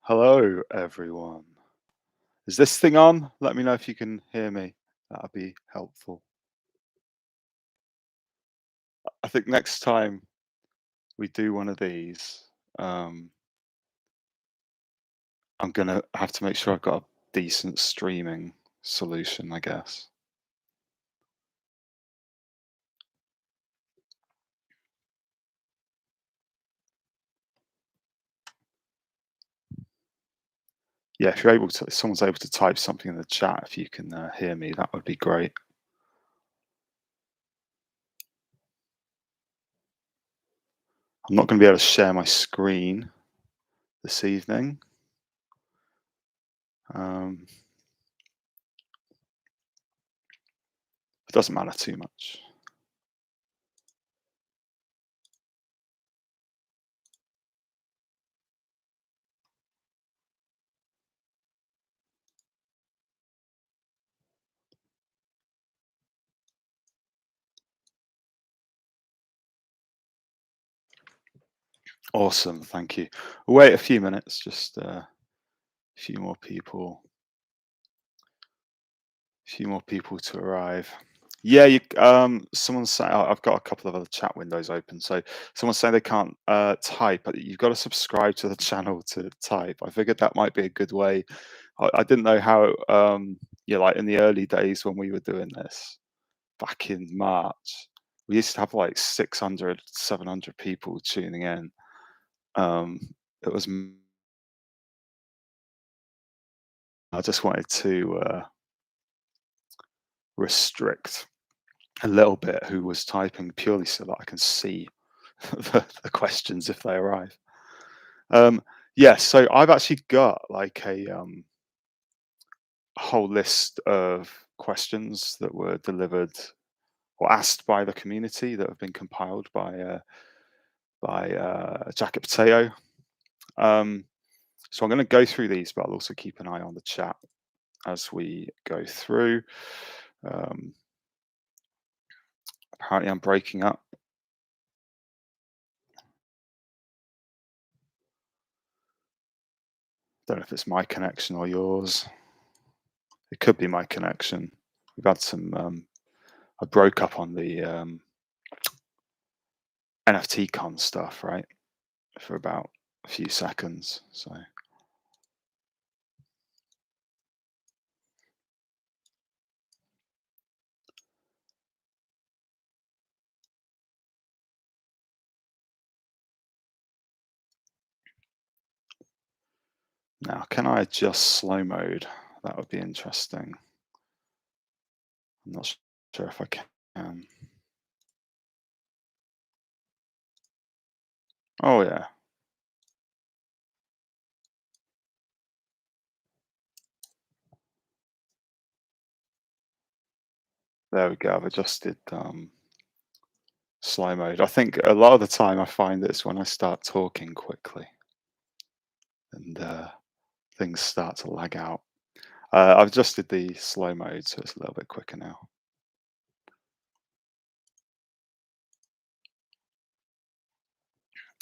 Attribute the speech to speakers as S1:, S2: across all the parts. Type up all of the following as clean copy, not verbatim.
S1: Hello, everyone. Is this thing on? Let me know if you can hear me. That'd be helpful. I think next time we do one of these, um, I'm gonna have to make sure I've got a decent streaming solution, I guess. Yeah, if you're able to, if someone's able to type something in the chat, if you can hear me, that would be great. I'm not going to be able to share my screen this evening. It doesn't matter too much. Awesome, thank you. We'll wait a few minutes, just a few more people. Few more people to arrive. Yeah, someone's saying I've got a couple of other chat windows open. So someone's saying they can't type, but you've got to subscribe to the channel to type. I figured that might be a good way. I didn't know how. Yeah, like in the early days when we were doing this back in March, we used to have like 600, 700 people tuning in. Um, it was. I just wanted to restrict a little bit who was typing purely so that I can see the questions if they arrive. Um, yeah, so I've actually got like a whole list of questions that were delivered or asked by the community that have been compiled by Jacket Potato. Um, so I'm going to go through these, but I'll also keep an eye on the chat as we go through. Um, Apparently, I'm breaking up. Don't know if it's my connection or yours. It could be my connection. We've had some. I broke up on the NFT con stuff, right, for about a few seconds. So now, can I adjust slow mode? That would be interesting. I'm not sure if I can. Oh yeah, there we go. I've adjusted slow mode. I think a lot of the time I find it's when I start talking quickly and things start to lag out. I've adjusted the slow mode so it's a little bit quicker now.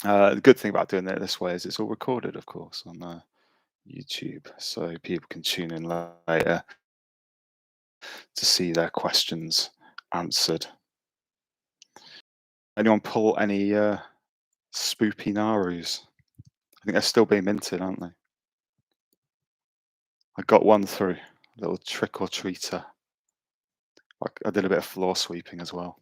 S1: The good thing about doing it this way is it's all recorded, of course, on YouTube, so people can tune in later to see their questions answered. Anyone pull any spoopy Narus? I think they're still being minted, aren't they? I got one through, a little trick or treater. I did a bit of floor sweeping as well.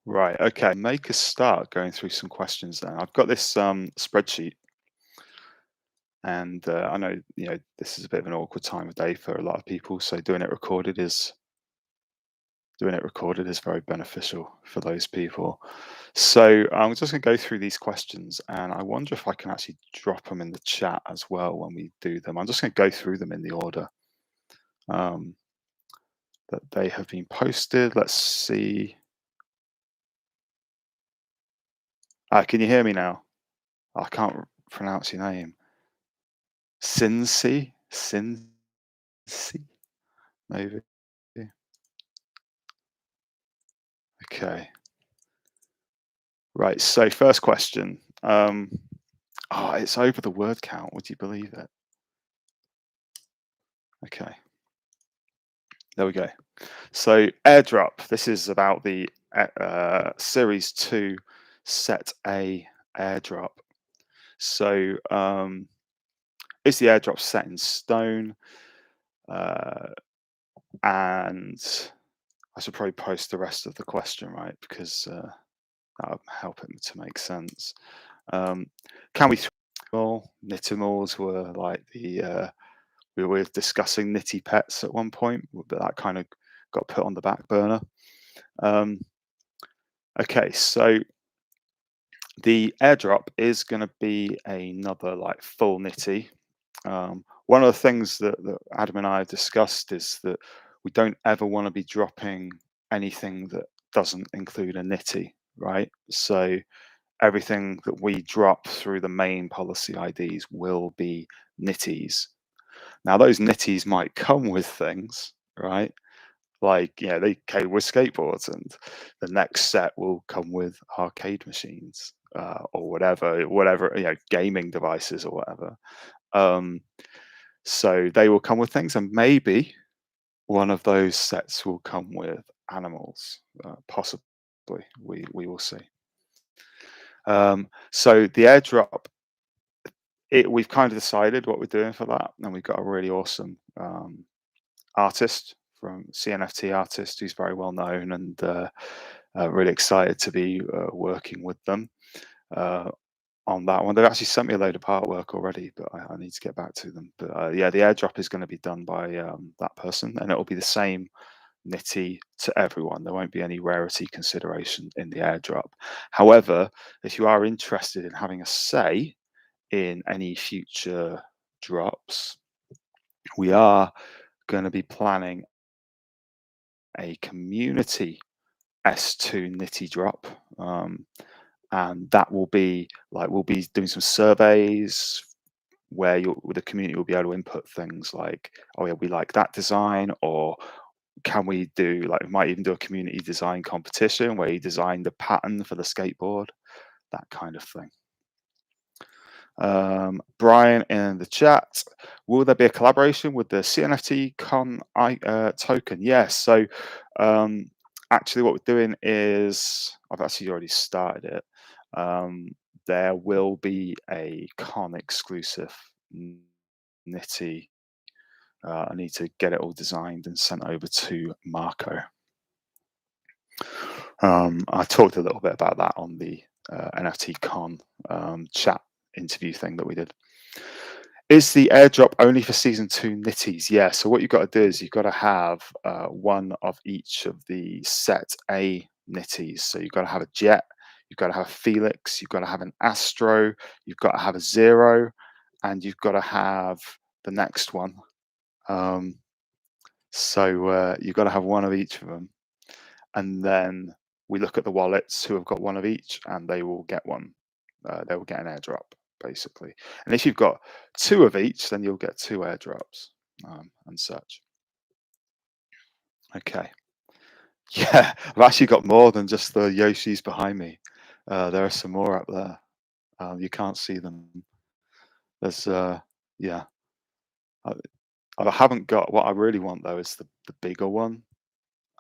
S1: Right, okay, make a start going through some questions then. I've got this spreadsheet, and I know this is a bit of an awkward time of day for a lot of people, so doing it recorded is very beneficial for those people. So I'm just going to go through these questions, and I wonder if I can actually drop them in the chat as well when we do them. I'm just going to go through them in the order um, that they have been posted. Let's see. Can you hear me now? I can't pronounce your name. Cincy? Cincy? Maybe. Okay. Right. So first question. It's over the word count. Would you believe it? Okay. There we go. So Airdrop. This is about the Series 2 Set A Airdrop. So is the airdrop set in stone? Uh, and I should probably post the rest of the question, right? Because that'll help it to make sense. Um, can we? Well, Knittimals were like we were discussing Nitty Pets at one point, but that kind of got put on the back burner. Um, okay, so the airdrop is going to be another like full Nitty. One of the things that Adam and I have discussed is that we don't ever want to be dropping anything that doesn't include a Nitty, right? So everything that we drop through the main policy IDs will be Nitties. Now, those Nitties might come with things, right? Like, they came with skateboards, and the next set will come with arcade machines or whatever, gaming devices or whatever. Um, so they will come with things, and maybe one of those sets will come with animals, possibly. We will see. So the airdrop, we've kind of decided what we're doing for that, and we've got a really awesome artist from CNFT artist who's very well known, and really excited to be working with them on that one. They've actually sent me a load of artwork already, but I need to get back to them. But yeah, the airdrop is going to be done by that person, and it'll be the same Nitty to everyone. There won't be any rarity consideration in the airdrop. However, if you are interested in having a say in any future drops, we are going to be planning a community S2 Nitty drop. And that will be like, we'll be doing some surveys where the community will be able to input things like, oh yeah, we like that design, or can we do, like, we might even do a community design competition where you design the pattern for the skateboard, that kind of thing. Brian in the chat, will there be a collaboration with the CNFT Con token? Yes. So actually what we're doing is, I've actually already started it. There will be a con exclusive Nitty. I need to get it all designed and sent over to Marco. I talked a little bit about that on the NFT Con chat interview thing that we did. Is the airdrop only for season 2 Nitties? Yeah. So what you've got to do is you've got to have one of each of the set A Nitties. So you've got to have a Jet, you've got to have a Felix, you've got to have an Astro, you've got to have a Zero, and you've got to have the next one. So you've got to have one of each of them. And then we look at the wallets who have got one of each, and they will get one. They will get an airdrop, basically. And if you've got 2 of each, then you'll get 2 airdrops and such. Okay. Yeah, I've actually got more than just the Yoshis behind me. There are some more up there. You can't see them. There's, yeah. I, I haven't got, what I really want though is the bigger one.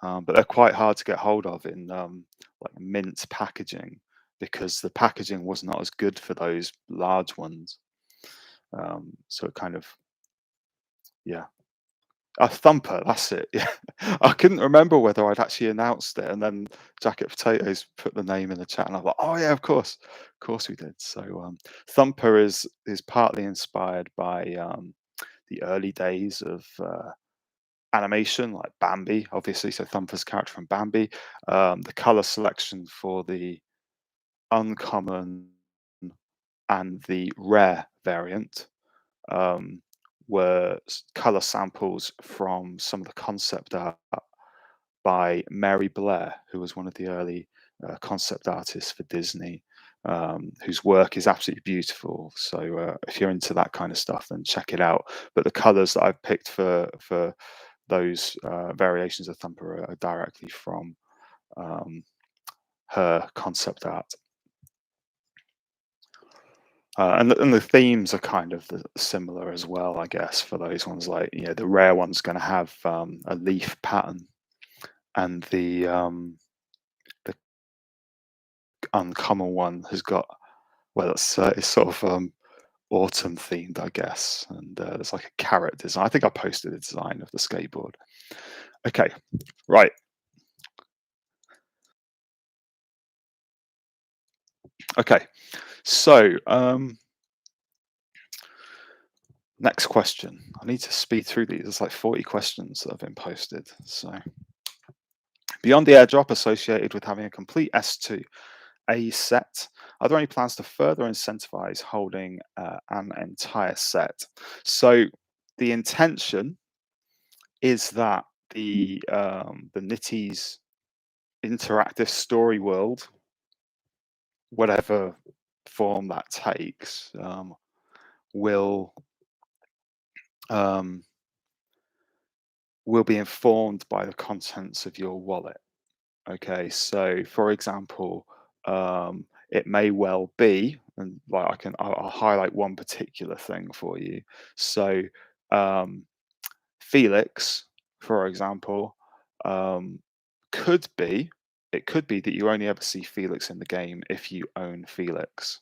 S1: But they're quite hard to get hold of in like mint packaging, because the packaging was not as good for those large ones. So it kind of, yeah. A thumper, that's it. Yeah. I couldn't remember whether I'd actually announced it, and then Jacket Potatoes put the name in the chat, and I'm like, oh yeah, of course we did. So thumper is partly inspired by the early days of animation, like Bambi, obviously. So Thumper's character from Bambi. The color selection for the uncommon and the rare variant were color samples from some of the concept art by Mary Blair, who was one of the early concept artists for Disney. whose work is absolutely beautiful. So if you're into that kind of stuff, then check it out. But the colours that I've picked for those variations of Thumper are directly from um, her concept art. And the themes are kind of similar as well, I guess, for those ones. Like, the rare one's going to have a leaf pattern, and the uncommon one has got, well, it's sort of autumn themed, I guess. And there's like a carrot design. I think I posted a design of the skateboard. Okay, right. Okay, so next question. I need to speed through these. There's like 40 questions that have been posted. So, beyond the airdrop associated with having a complete S2 A set, are there any plans to further incentivize holding an entire set? So, the intention is that the Knitties interactive story world, whatever form that takes, will um, will be informed by the contents of your wallet. Okay, so for example, it may well be, and like I'll highlight one particular thing for you. So um, Felix, for example, um, could be it could be that you only ever see Felix in the game if you own Felix.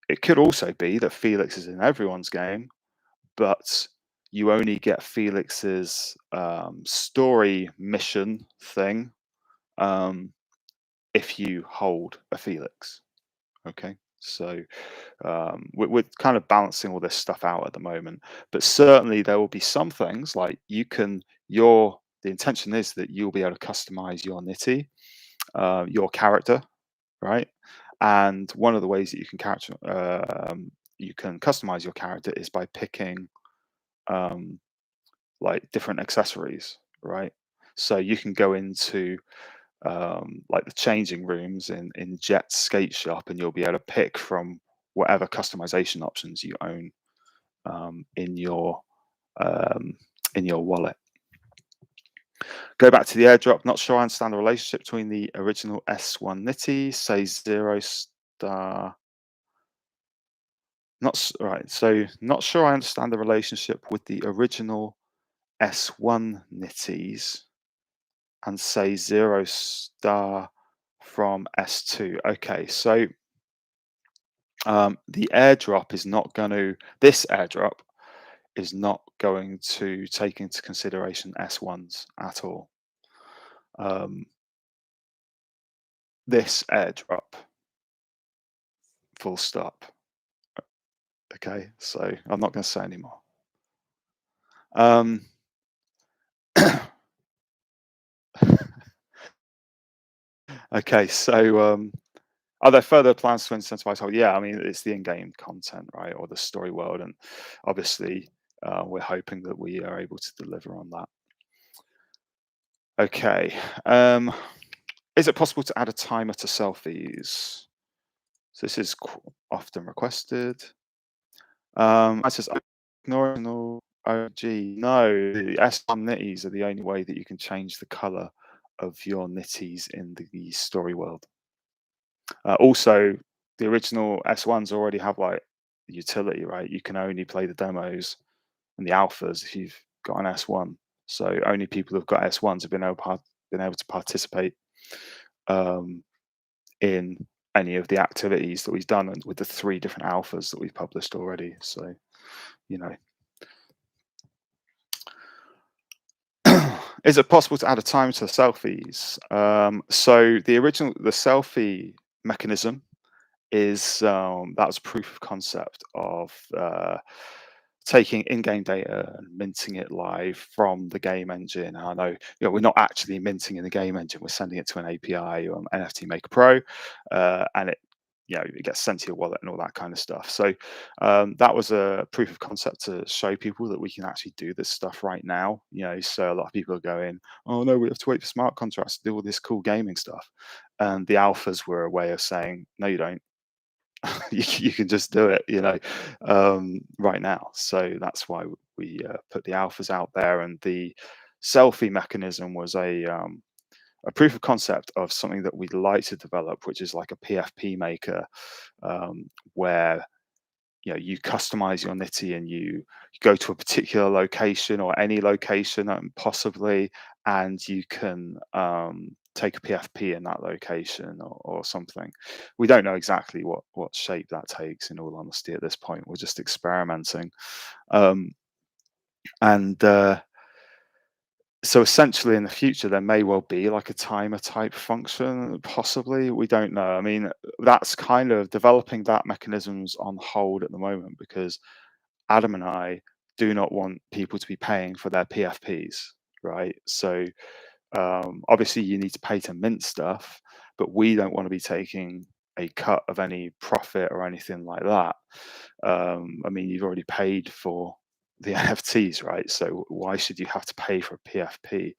S1: It could also be that Felix is in everyone's game, but you only get Felix's story mission thing um, if you hold a Felix. Okay, so we're kind of balancing all this stuff out at the moment, but certainly there will be some things like the intention is that you'll be able to customize your Nitty, your character, right? And one of the ways that you can customize your character is by picking um, like different accessories, right? So you can go into like the changing rooms in Jet's skate shop, and you'll be able to pick from whatever customization options you own in um, your wallet. Go back to the airdrop. Not sure I understand the relationship between the original S1 Nitty, say 0 star. Right. So not sure I understand the relationship with the original S1 Nitties and say 0 star from S2. Okay, so the airdrop is not going to, this airdrop is not going to take into consideration S1s at all. This airdrop, full stop. Okay, so I'm not going to say anymore. Okay, so are there further plans to incentivize hold? Yeah, I mean, it's the in-game content, right, or the story world, and obviously we're hoping that we are able to deliver on that. Okay, is it possible to add a timer to selfies? So this is often requested. I says ignoring all OG. No, the S1 Knitties are the only way that you can change the color of your Knitties in the story world. Also, the original S1s already have like the utility, right? You can only play the demos and the alphas if you've got an S1. So only people who've got S1s have been able to participate in any of the activities that we've done and with the 3 different alphas that we've published already. So, you know. Is it possible to add a time to the selfies? So the selfie mechanism is that was proof of concept of taking in-game data and minting it live from the game engine. I know, we're not actually minting in the game engine; we're sending it to an API on NFT Maker Pro, and it gets sent to your wallet and all that kind of stuff. So that was a proof of concept to show people that we can actually do this stuff right now. So a lot of people are going, "Oh no, we have to wait for smart contracts to do all this cool gaming stuff," and the alphas were a way of saying, "No, you don't. you can just do it, right now. So that's why we put the alphas out there, and the selfie mechanism was a proof of concept of something that we'd like to develop, which is like a PFP maker, where you customize your Nitty and you go to a particular location or any location, possibly, and you can take a PFP in that location or something. We don't know exactly what shape that takes, in all honesty, at this point. We're just experimenting. Um, and So essentially, in the future, there may well be like a timer type function, possibly. We don't know. I mean, that's kind of developing that mechanism's on hold at the moment because Adam and I do not want people to be paying for their PFPs, right? So obviously, you need to pay to mint stuff, but we don't want to be taking a cut of any profit or anything like that. I mean, you've already paid for the NFTs, right? So why should you have to pay for a PFP?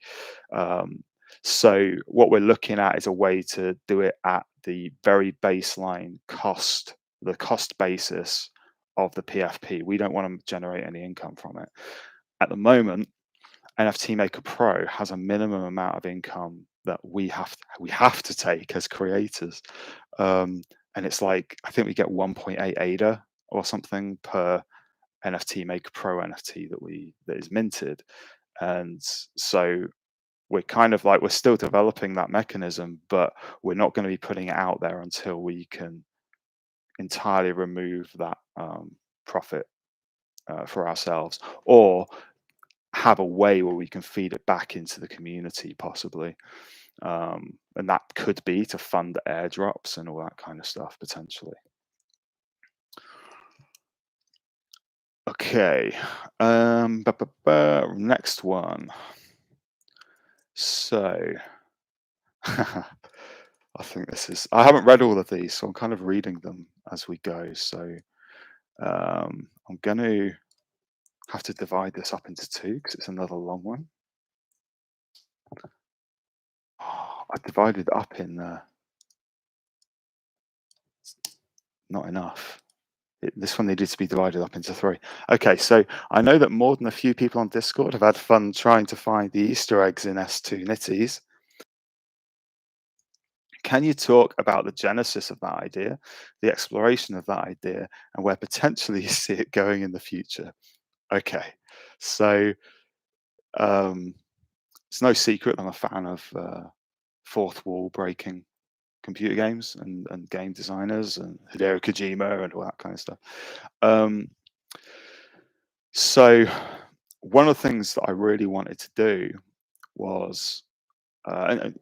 S1: Um, so what we're looking at is a way to do it at the very baseline cost, the cost basis of the PFP. We don't want to generate any income from it. At the moment, NFT Maker Pro has a minimum amount of income that we have to take as creators, um, and it's like I think we get 1.8 ADA or something per NFT Maker Pro NFT that is minted, and so we're kind of like we're still developing that mechanism, but we're not going to be putting it out there until we can entirely remove that profit for ourselves, or have a way where we can feed it back into the community, possibly. And that could be to fund airdrops and all that kind of stuff, potentially. Okay. Next one. So, I think this is. I haven't read all of these, so I'm kind of reading them as we go. So, I'm going to have to divide this up into two because it's another long one. Oh, I divided it up in not enough. This one needed to be divided up into three. Okay, so I know that more than a few people on Discord have had fun trying to find the Easter eggs in S2 Knitties. Can you talk about the genesis of that idea, the exploration of that idea, and where potentially you see it going in the future? Okay, so um, it's no secret I'm a fan of fourth wall breaking computer games and game designers and Hideo Kojima and all that kind of stuff. Um, so one of the things that I really wanted to do was, and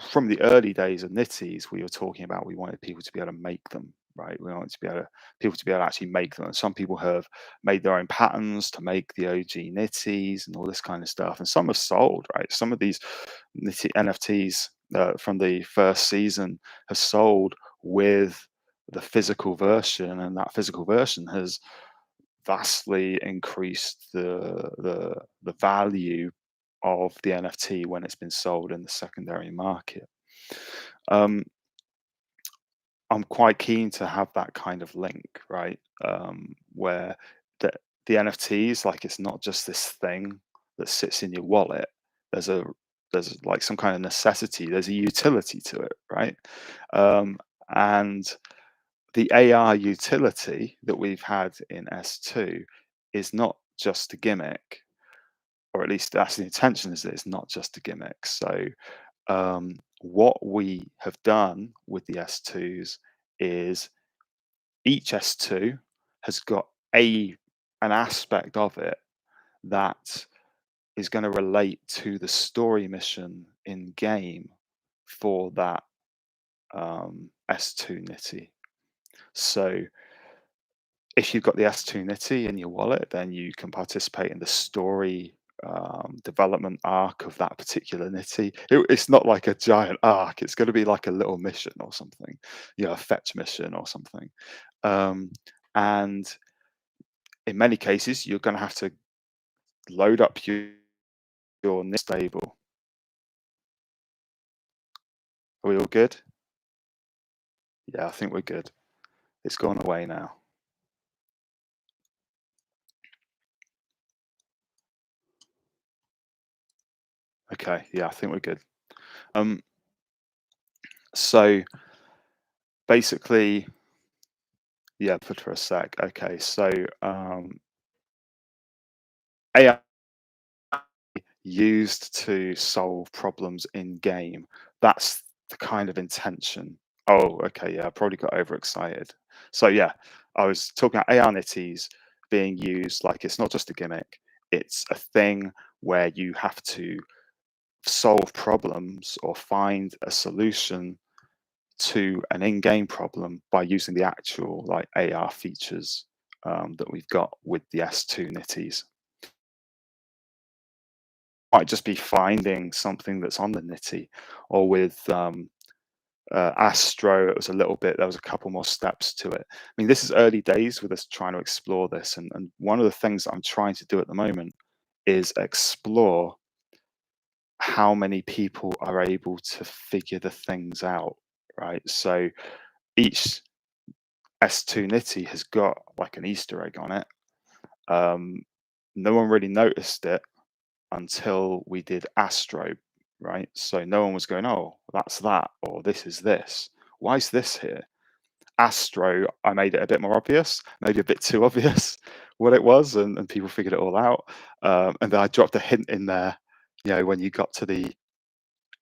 S1: from the early days of Nitties, we were talking about we wanted people to be able to make them, right? We wanted to be able to people to be able to actually make them. And some people have made their own patterns to make the OG Nitties and all this kind of stuff. And some have sold, right? Some of these Nitty NFTs from the first season have sold with the physical version, and that physical version has vastly increased the value of the NFT when it's been sold in the secondary market. Um, I'm quite keen to have that kind of link, right? Where the the NFTs, like it's not just this thing that sits in your wallet. There's a there's like some kind of necessity. There's a utility to it, right? And the AR utility that we've had in S2 is not just a gimmick, or at least that's the intention, is that it's not just a gimmick. So what we have done with the S2s is each S2 has got an aspect of it that is going to relate to the story mission in game for that S2 Nitty. So if you've got the S2 Nitty in your wallet, then you can participate in the story development arc of that particular Nitty. It's not like a giant arc. It's going to be like a little mission or something, a fetch mission or something. And in many cases, you're going to have to load up your Nitty stable. Are we all good? Yeah, I think we're good. It's gone away now. Okay, yeah, I think we're good. Um, so basically, yeah, put for a sec. Okay, so AI used to solve problems in game. That's the kind of intention. Oh, okay, yeah, I probably got overexcited. So yeah, I was talking about AR nitties being used like it's not just a gimmick, it's a thing where you have to solve problems or find a solution to an in-game problem by using the actual like AR features that we've got with the S2 nitties. Might just be finding something that's on the nitty, or with Astro, it was a little bit. There was a couple more steps to it. I mean, this is early days with us trying to explore this, and one of the things that I'm trying to do at the moment is explore how many people are able to figure the things out, right? So each S2 Nitty has got like an Easter egg on it. Um, no one really noticed it until we did Astro, right? So no one was going, oh, that's that, or this is this. Why is this here? Astro, I made it a bit more obvious, maybe a bit too obvious what it was, and people figured it all out. And then I dropped a hint in there, when you got to the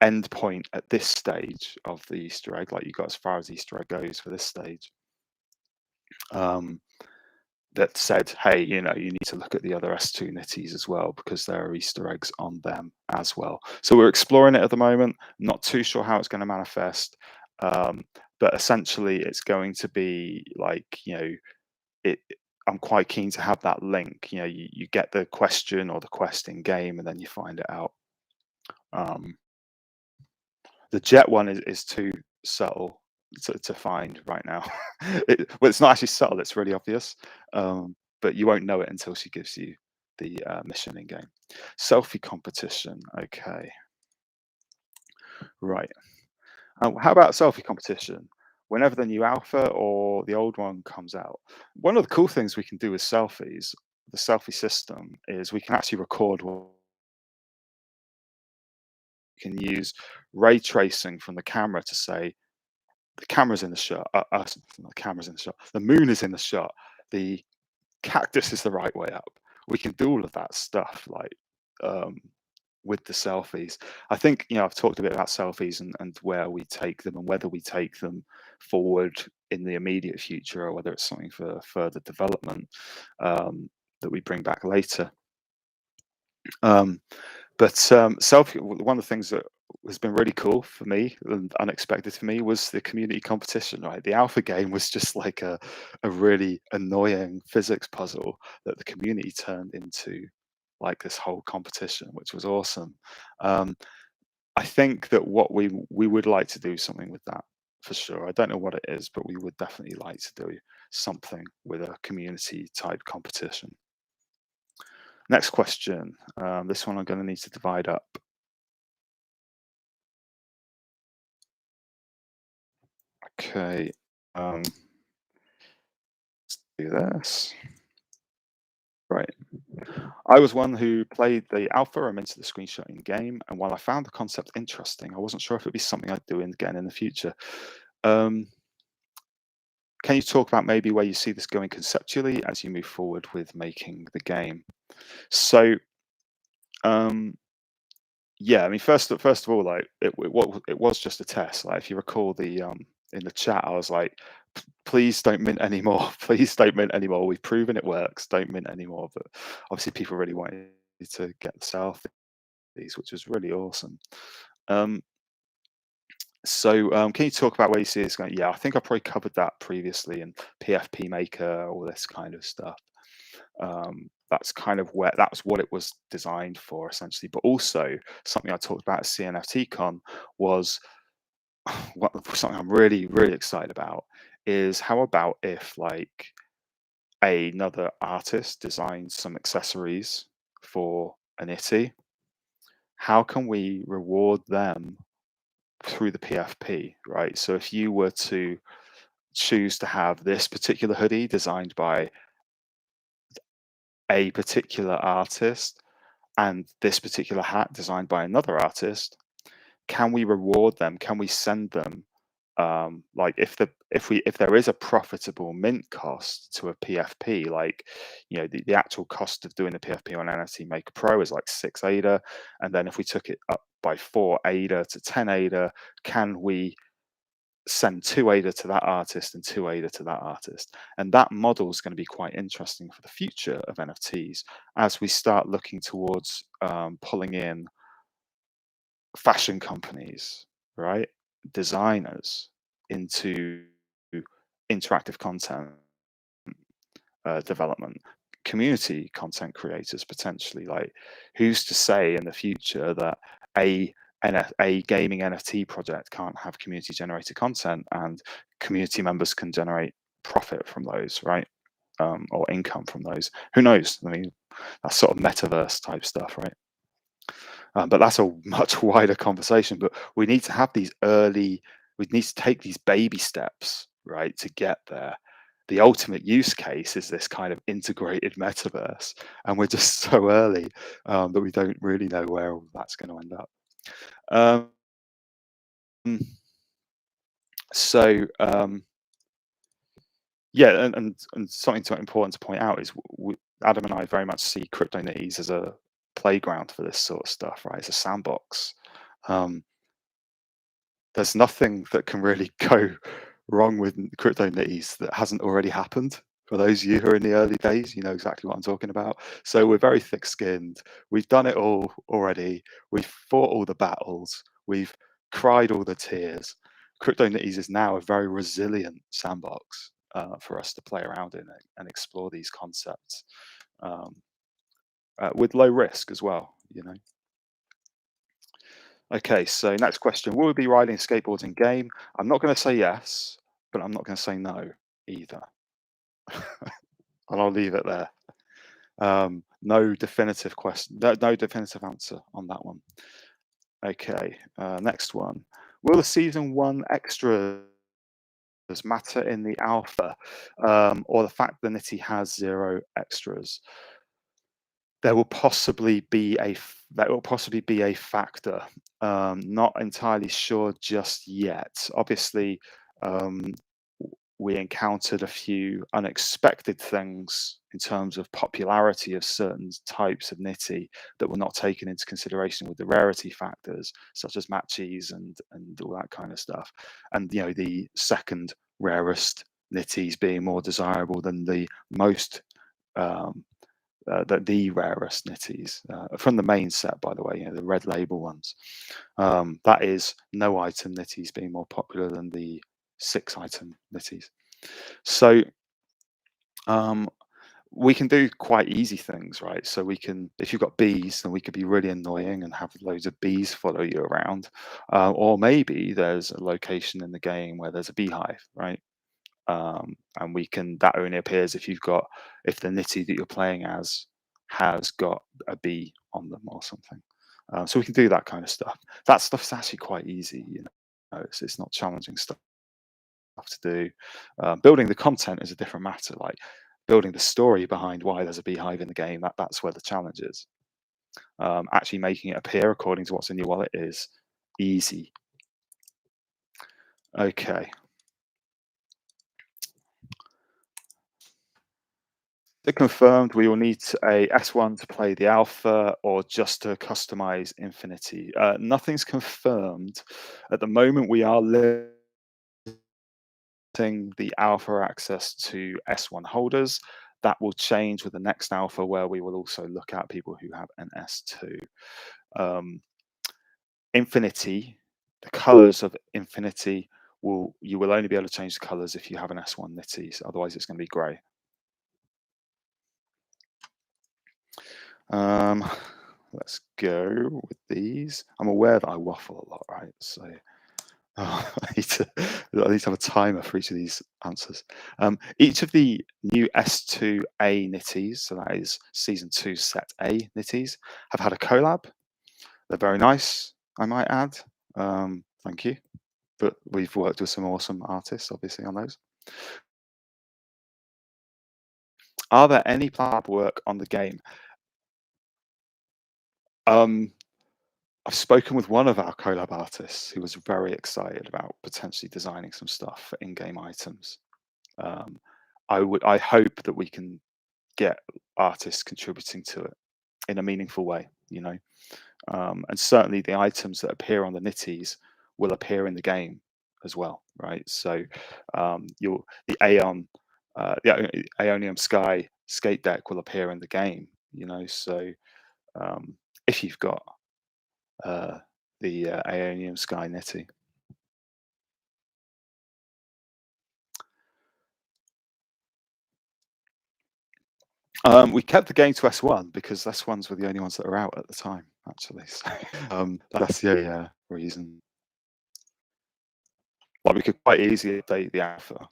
S1: end point at this stage of the Easter egg, like you got as far as Easter egg goes for this stage, um, that said, hey, you need to look at the other S2 nitties as well because there are Easter eggs on them as well. So we're exploring it at the moment. Not too sure how it's going to manifest, but essentially it's going to be like, it. I'm quite keen to have that link. You get the question or the quest in game, and then you find it out. Um, The jet one is too subtle to find right now. Well, it's not actually subtle, it's really obvious, but you won't know it until she gives you the, mission in game. Selfie competition, okay, right. How about selfie competition? Whenever the new alpha or the old one comes out, one of the cool things we can do with selfies, the selfie system, is we can actually record what we can use ray tracing from the camera to say, the camera's in the shot. The camera's in the shot. The moon is in the shot. The cactus is the right way up. We can do all of that stuff like um, with the selfies. I think I've talked a bit about selfies and where we take them and whether we take them forward in the immediate future or whether it's something for further development that we bring back later. Um, but selfie, one of the things that has been really cool for me and unexpected for me was the community competition, right? The alpha game was just like a really annoying physics puzzle that the community turned into like this whole competition, which was awesome. Um, I think that what we would like to do something with that for sure. I don't know what it is, but we would definitely like to do something with a community type competition. Next question. This one I'm going to need to divide up. Okay. Um, let's do this. Right. I was one who played the alpha and into the screenshotting game, and while I found the concept interesting, I wasn't sure if it'd be something I'd do again in the future. Um, can you talk about maybe where you see this going conceptually as you move forward with making the game? So, um, yeah, I mean, first of all, like it was just a test. Like if you recall the in the chat, I was like, Please don't mint anymore. Please don't mint anymore. We've proven it works. Don't mint anymore." But obviously, people really wanted to get the selfies, which was really awesome. Um, so, can you talk about where you see this going? Yeah, I think I probably covered that previously in PFP Maker, all this kind of stuff. That's kind of where that's what it was designed for, essentially. But also, something I talked about at CNFTCon was something I'm really, really excited about is how about if like another artist designs some accessories for an itty, how can we reward them through the PFP, right? So if you were to choose to have this particular hoodie designed by a particular artist and this particular hat designed by another artist, can we reward them? Can we send them like if there is a profitable mint cost to a PFP, like the actual cost of doing the PFP on NFT Maker Pro is like 6 ADA, and then if we took it up by 4 ADA to 10 ADA, can we send 2 ADA to that artist and 2 ADA to that artist? And that model is going to be quite interesting for the future of NFTs as we start looking towards pulling in fashion companies, right? Designers into interactive content development, community content creators potentially. Like, who's to say in the future that a a gaming NFT project can't have community generated content and community members can generate profit from those, right? Or income from those. Who knows? I mean, that's sort of metaverse type stuff, right? But that's a much wider conversation. But we need to have these early, we need to take these baby steps, right, to get there. The ultimate use case is this kind of integrated metaverse, and we're just so early that we don't really know where all that's going to end up. Um, so yeah, and something important to point out is Adam and I very much see CryptoKnitties as a playground for this sort of stuff, right? It's a sandbox. Um, there's nothing that can really go wrong with CryptoKnitties that hasn't already happened. For those of you who are in the early days, you know exactly what I'm talking about. So we're very thick-skinned. We've done it all already. We've fought all the battles. We've cried all the tears. CryptoKnitties is now a very resilient sandbox for us to play around in and explore these concepts um, with low risk as well. Okay, so next question. Will we be riding skateboards in game? I'm not going to say yes, but I'm not going to say no either. And I'll leave it there. No definitive question, no definitive answer on that one. Okay, next one. Will the season one extras matter in the alpha, or the fact the Nitty has 0 extras? There will possibly be that will possibly be a factor. Not entirely sure just yet. Obviously, um, we encountered a few unexpected things in terms of popularity of certain types of nitty that were not taken into consideration with the rarity factors, such as matches and all that kind of stuff. And the second rarest nitties being more desirable than the most um, the rarest nitties from the main set, by the way, the red label ones. That is no item nitties being more popular than the 6 item nitties. So we can do quite easy things, right? So we can, if you've got bees, then we could be really annoying and have loads of bees follow you around. Or maybe there's a location in the game where there's a beehive, right? And that only appears if if the nitty that you're playing as has got a bee on them or something. So we can do that kind of stuff. That stuff's actually quite easy, it's not challenging stuff to do. Building the content is a different matter. Like building the story behind why there's a beehive in the game, that's where the challenge is. Actually making it appear according to what's in your wallet is easy. Okay. Confirmed, we will need a S1 to play the alpha or just to customize Infinity. Nothing's confirmed. At the moment, we are limiting the alpha access to S1 holders. That will change with the next alpha, where we will also look at people who have an S2. Infinity, the colors of Infinity, you will only be able to change the colors if you have an S1 nitty, so otherwise it's going to be grey. Let's go with these. I'm aware that I waffle a lot, right? So I need to have a timer for each of these answers. Each of the new S2A nitties, so that is season 2 set A nitties, have had a collab. They're very nice, I might add. Thank you. But we've worked with some awesome artists, obviously, on those. Are there any planned work on the game? Um, I've spoken with one of our collab artists who was very excited about potentially designing some stuff for in-game items. Um, I hope that we can get artists contributing to it in a meaningful way, you know. And certainly the items that appear on the Knitties will appear in the game as well, right? So the Aeonium Sky skate deck will appear in the game, you know. So um, if you've got uh, the Aeonium Sky Knitty. We kept the game to S1 because S1s were the only ones that were out at the time, actually. So, that's the only reason. Like we could quite easily update the alpha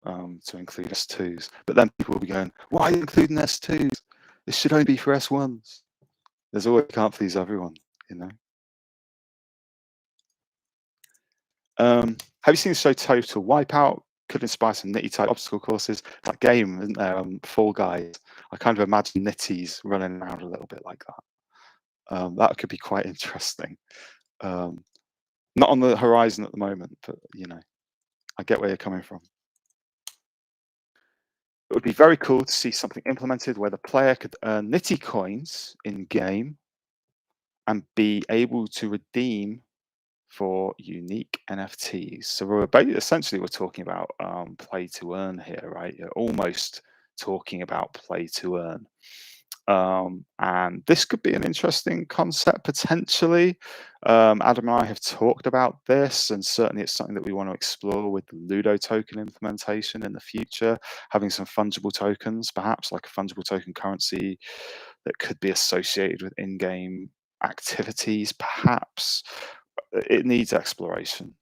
S1: to include S2s, but then people will be going, "Why are you including S2s? This should only be for S1s." There's always can't please everyone, you know. Have you seen the show Total Wipeout? Could inspire some nitty type obstacle courses. That game, isn't there? Fall Guys. I kind of imagine nitties running around a little bit like that. That could be quite interesting. Um, not on the horizon at the moment, but you know, I get where you're coming from. It would be very cool to see something implemented where the player could earn nitty coins in game and be able to redeem for unique NFTs. So essentially we're talking about play to earn here, right? You're almost talking about play to earn. And this could be an interesting concept potentially. Adam and I have talked about this, and certainly it's something that we want to explore with the Ludo token implementation in the future, having some fungible tokens, perhaps like a fungible token currency that could be associated with in-game activities, perhaps. It needs exploration,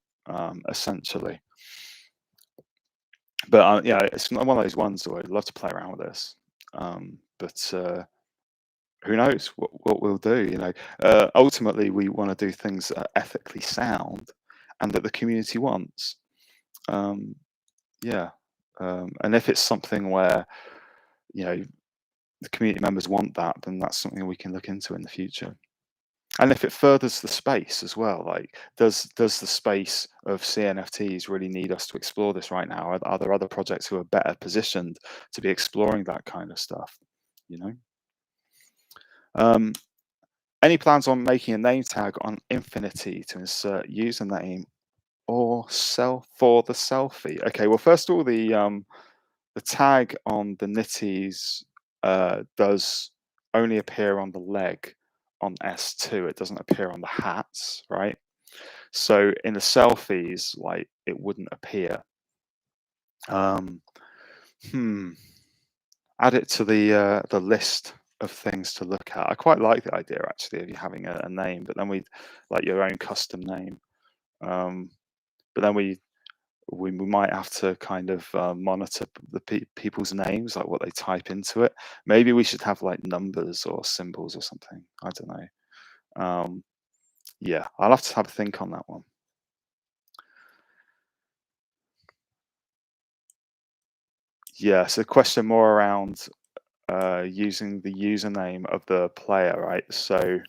S1: essentially. But yeah, it's one of those ones where I'd love to play around with this. But who knows what we'll do? You know, ultimately we want to do things that are ethically sound and that the community wants. Um, yeah, and if it's something where you know the community members want that, then that's something we can look into in the future. And if it furthers the space as well, like does the space of CNFTs really need us to explore this right now? Are there other projects who are better positioned to be exploring that kind of stuff? You know. Um, Any plans on making a name tag on Infinity to insert username or for the selfie? Okay, well, first of all, the tag on the Nitties does only appear on the leg on S2. It doesn't appear on the hats, right? So in the selfies, like it wouldn't appear. Um, hmm. Add it to the list of things to look at. I quite like the idea actually of you having a name, but then we like your own custom name. Um, but then we might have to kind of monitor the people's names, like what they type into it. Maybe we should have like numbers or symbols or something. I don't know. Yeah, I'll have to have a think on that one. Yeah, so the question more around using the username of the player, right? So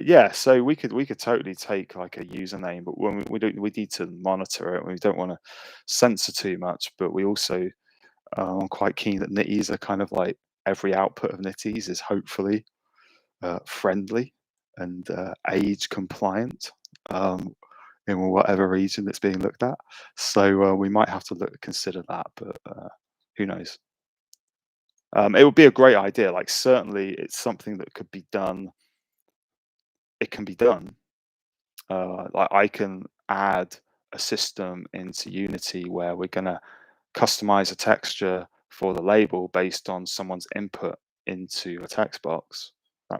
S1: yeah, so we could totally take like a username, but when we need to monitor it. We don't want to censor too much, but we also I'm quite keen that Nitties are kind of like every output of Nitties is hopefully friendly and age compliant in whatever region that's being looked at. So we might have to consider that, but who knows? It would be a great idea. Like certainly, it's something that could be done. It can be done. Like I can add a system into Unity where we're going to customize a texture for the label based on someone's input into a text box.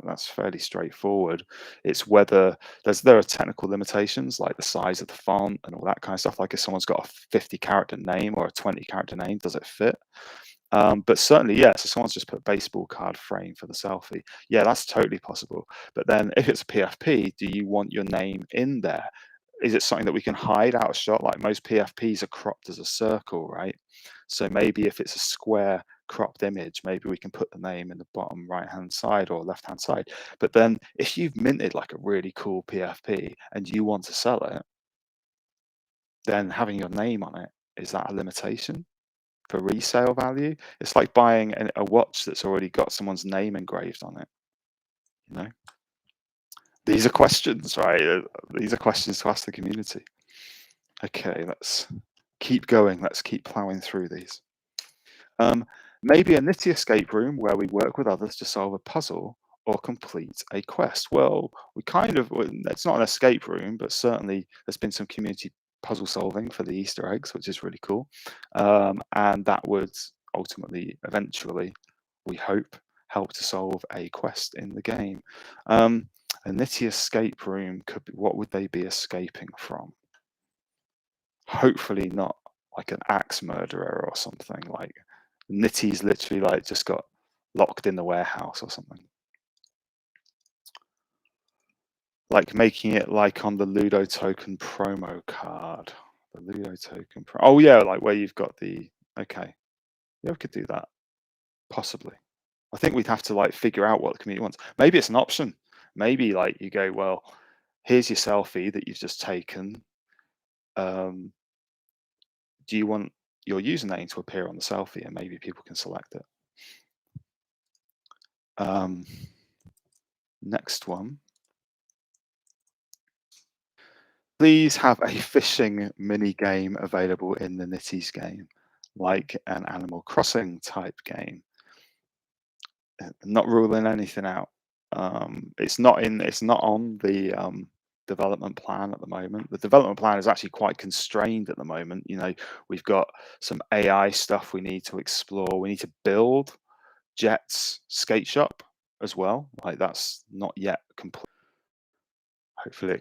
S1: That's fairly straightforward. It's whether there are technical limitations like the size of the font and all that kind of stuff. Like if someone's got a 50 character name or a 20 character name, does it fit? But certainly, yeah. So someone's just put a baseball card frame for the selfie. Yeah, that's totally possible. But then if it's a PFP, do you want your name in there? is it something that we can hide out of shot? Like most PFPs are cropped as a circle, right? So maybe if it's a square cropped image, maybe we can put the name in the bottom right hand side or left hand side. But then if you've minted like a really cool PFP and you want to sell it, then having your name on it, is that a limitation for resale value? It's like buying a watch that's already got someone's name engraved on it, you know? These are questions, right? These are questions to ask the community. Okay, let's keep going. Let's keep plowing through these. Maybe a nitty escape room where we work with others to solve a puzzle or complete a quest. Well, it's not an escape room, but certainly there's been some community puzzle solving for the Easter eggs, which is really cool. And that would ultimately, eventually, we hope, help to solve a quest in the game. A nitty escape room could be, what would they be escaping from? Hopefully not like an axe murderer or something. Like Nitty's literally like just got locked in the warehouse or something. Like making it like on the Ludo token promo card. The Ludo token oh yeah, like where you've got the okay. Yeah, we could do that. Possibly. I think we'd have to like figure out what the community wants. Maybe it's an option. Maybe like you go, well, here's your selfie that you've just taken. Do you want your username to appear on the selfie? And maybe people can select it. Next one. Please have a fishing mini game available in the Nitties game, like an Animal Crossing type game. Not ruling anything out. It's not in. It's not on the development plan at the moment. The development plan is actually quite constrained at the moment. You know, we've got some AI stuff we need to explore. We need to build Jet's skate shop as well. Like that's not yet complete. Hopefully,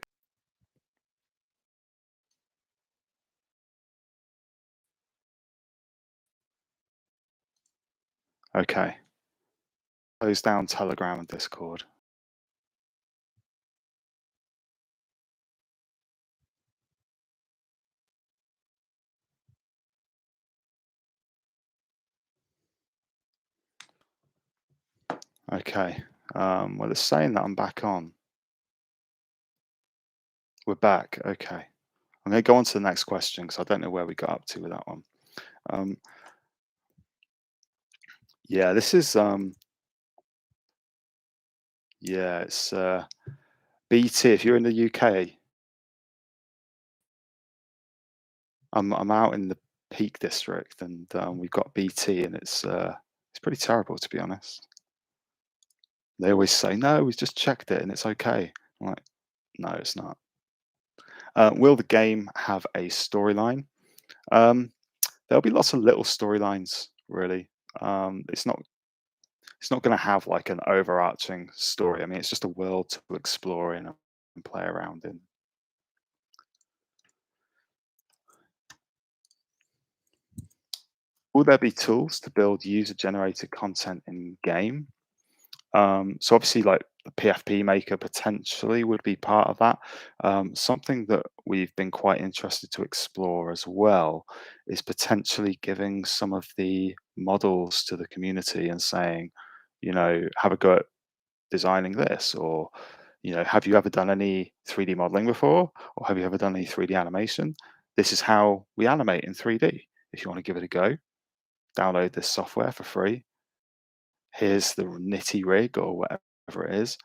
S1: okay. Close down Telegram and Discord. Okay. Well, it's saying that I'm back on. We're back. Okay. I'm going to go on to the next question because I don't know where we got up to with that one. Um, yeah, this is yeah, it's BT. If you're in the UK, I'm out in the Peak District, and we've got BT, and it's pretty terrible to be honest. They always say, "No, we've just checked it, and it's okay." I'm like, no, it's not. Will the game have a storyline? Um, there'll be lots of little storylines, really. It's not going to have like an overarching story. I mean, it's just a world to explore in and play around in. Will there be tools to build user-generated content in game? So obviously, like the PFP maker potentially would be part of that. Something that we've been quite interested to explore as well is potentially giving some of the models to the community and saying, you know, have a go at designing this, or you know, have you ever done any 3D modeling before, or have you ever done any 3D animation? This is how we animate in 3D. If you want to give it a go, download this software for free. Here's the nitty rig or whatever it is.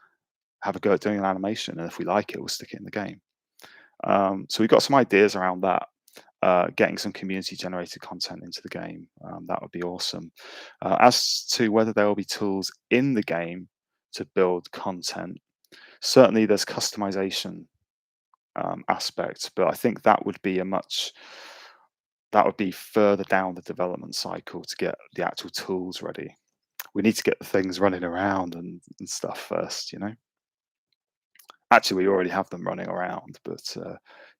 S1: Have a go at doing an animation, and if we like it, we'll stick it in the game. So we've got some ideas around that. Getting some community generated content into the game, that would be awesome. As to whether there will be tools in the game to build content, certainly there's customization aspects, but I think that would be further down the development cycle to get the actual tools ready. We need to get the things running around and stuff first, you know. Actually, we already have them running around, but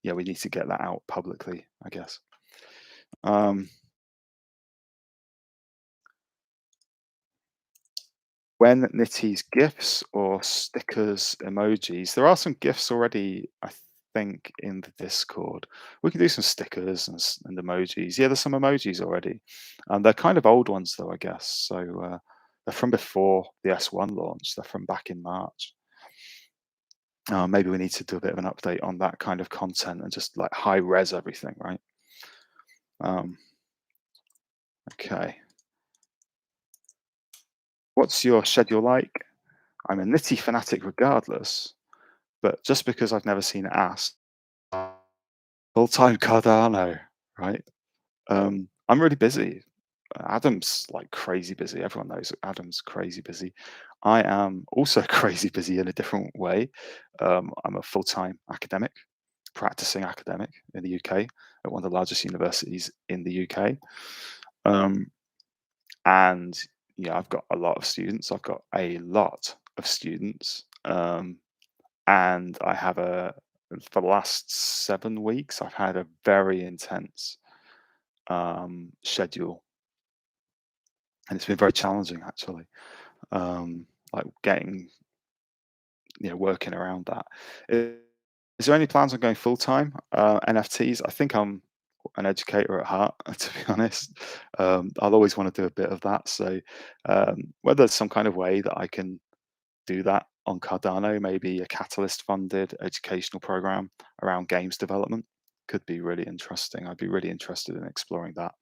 S1: yeah, we need to get that out publicly, I guess. Um, when Nitty's gifs or stickers emojis, there are some gifs already, I think in the Discord. We can do some stickers and emojis. Yeah, there's some emojis already. They're kind of old ones though, I guess. So they're from before the S1 launch. They're from back in March. Maybe we need to do a bit of an update on that kind of content and just like high res everything, right? Um, okay. What's your schedule like? I'm a nitty fanatic regardless, but just because I've never seen it asked, full-time Cardano, right? I'm really busy. Adam's like crazy busy. Everyone knows Adam's crazy busy. I am also crazy busy in a different way. I'm a full-time academic, practicing academic in the UK at one of the largest universities in the UK. Um, and yeah, I've got a lot of students. I've got a lot of students. And I have for the last 7 weeks, I've had a very intense schedule, and it's been very challenging actually. Like getting, working around that. Is there any plans on going full time? NFTs. I think I'm an educator at heart, to be honest. I'll always want to do a bit of that. So whether there's some kind of way that I can do that on Cardano, maybe a Catalyst funded educational program around games development could be really interesting. I'd be really interested in exploring that.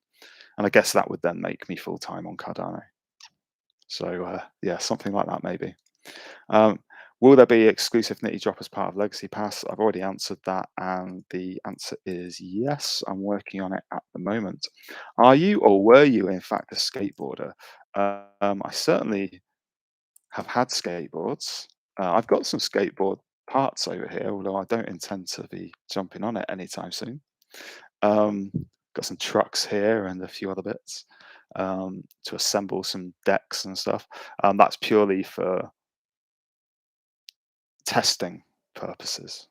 S1: And I guess that would then make me full time on Cardano. So yeah, something like that maybe. Um, will there be exclusive Nitty Drop as part of Legacy Pass? I've already answered that, and the answer is yes. I'm working on it at the moment. Are you or were you, in fact, a skateboarder? I certainly have had skateboards. I've got some skateboard parts over here, although I don't intend to be jumping on it anytime soon. Um, got some trucks here and a few other bits to assemble some decks and stuff. That's purely for testing purposes.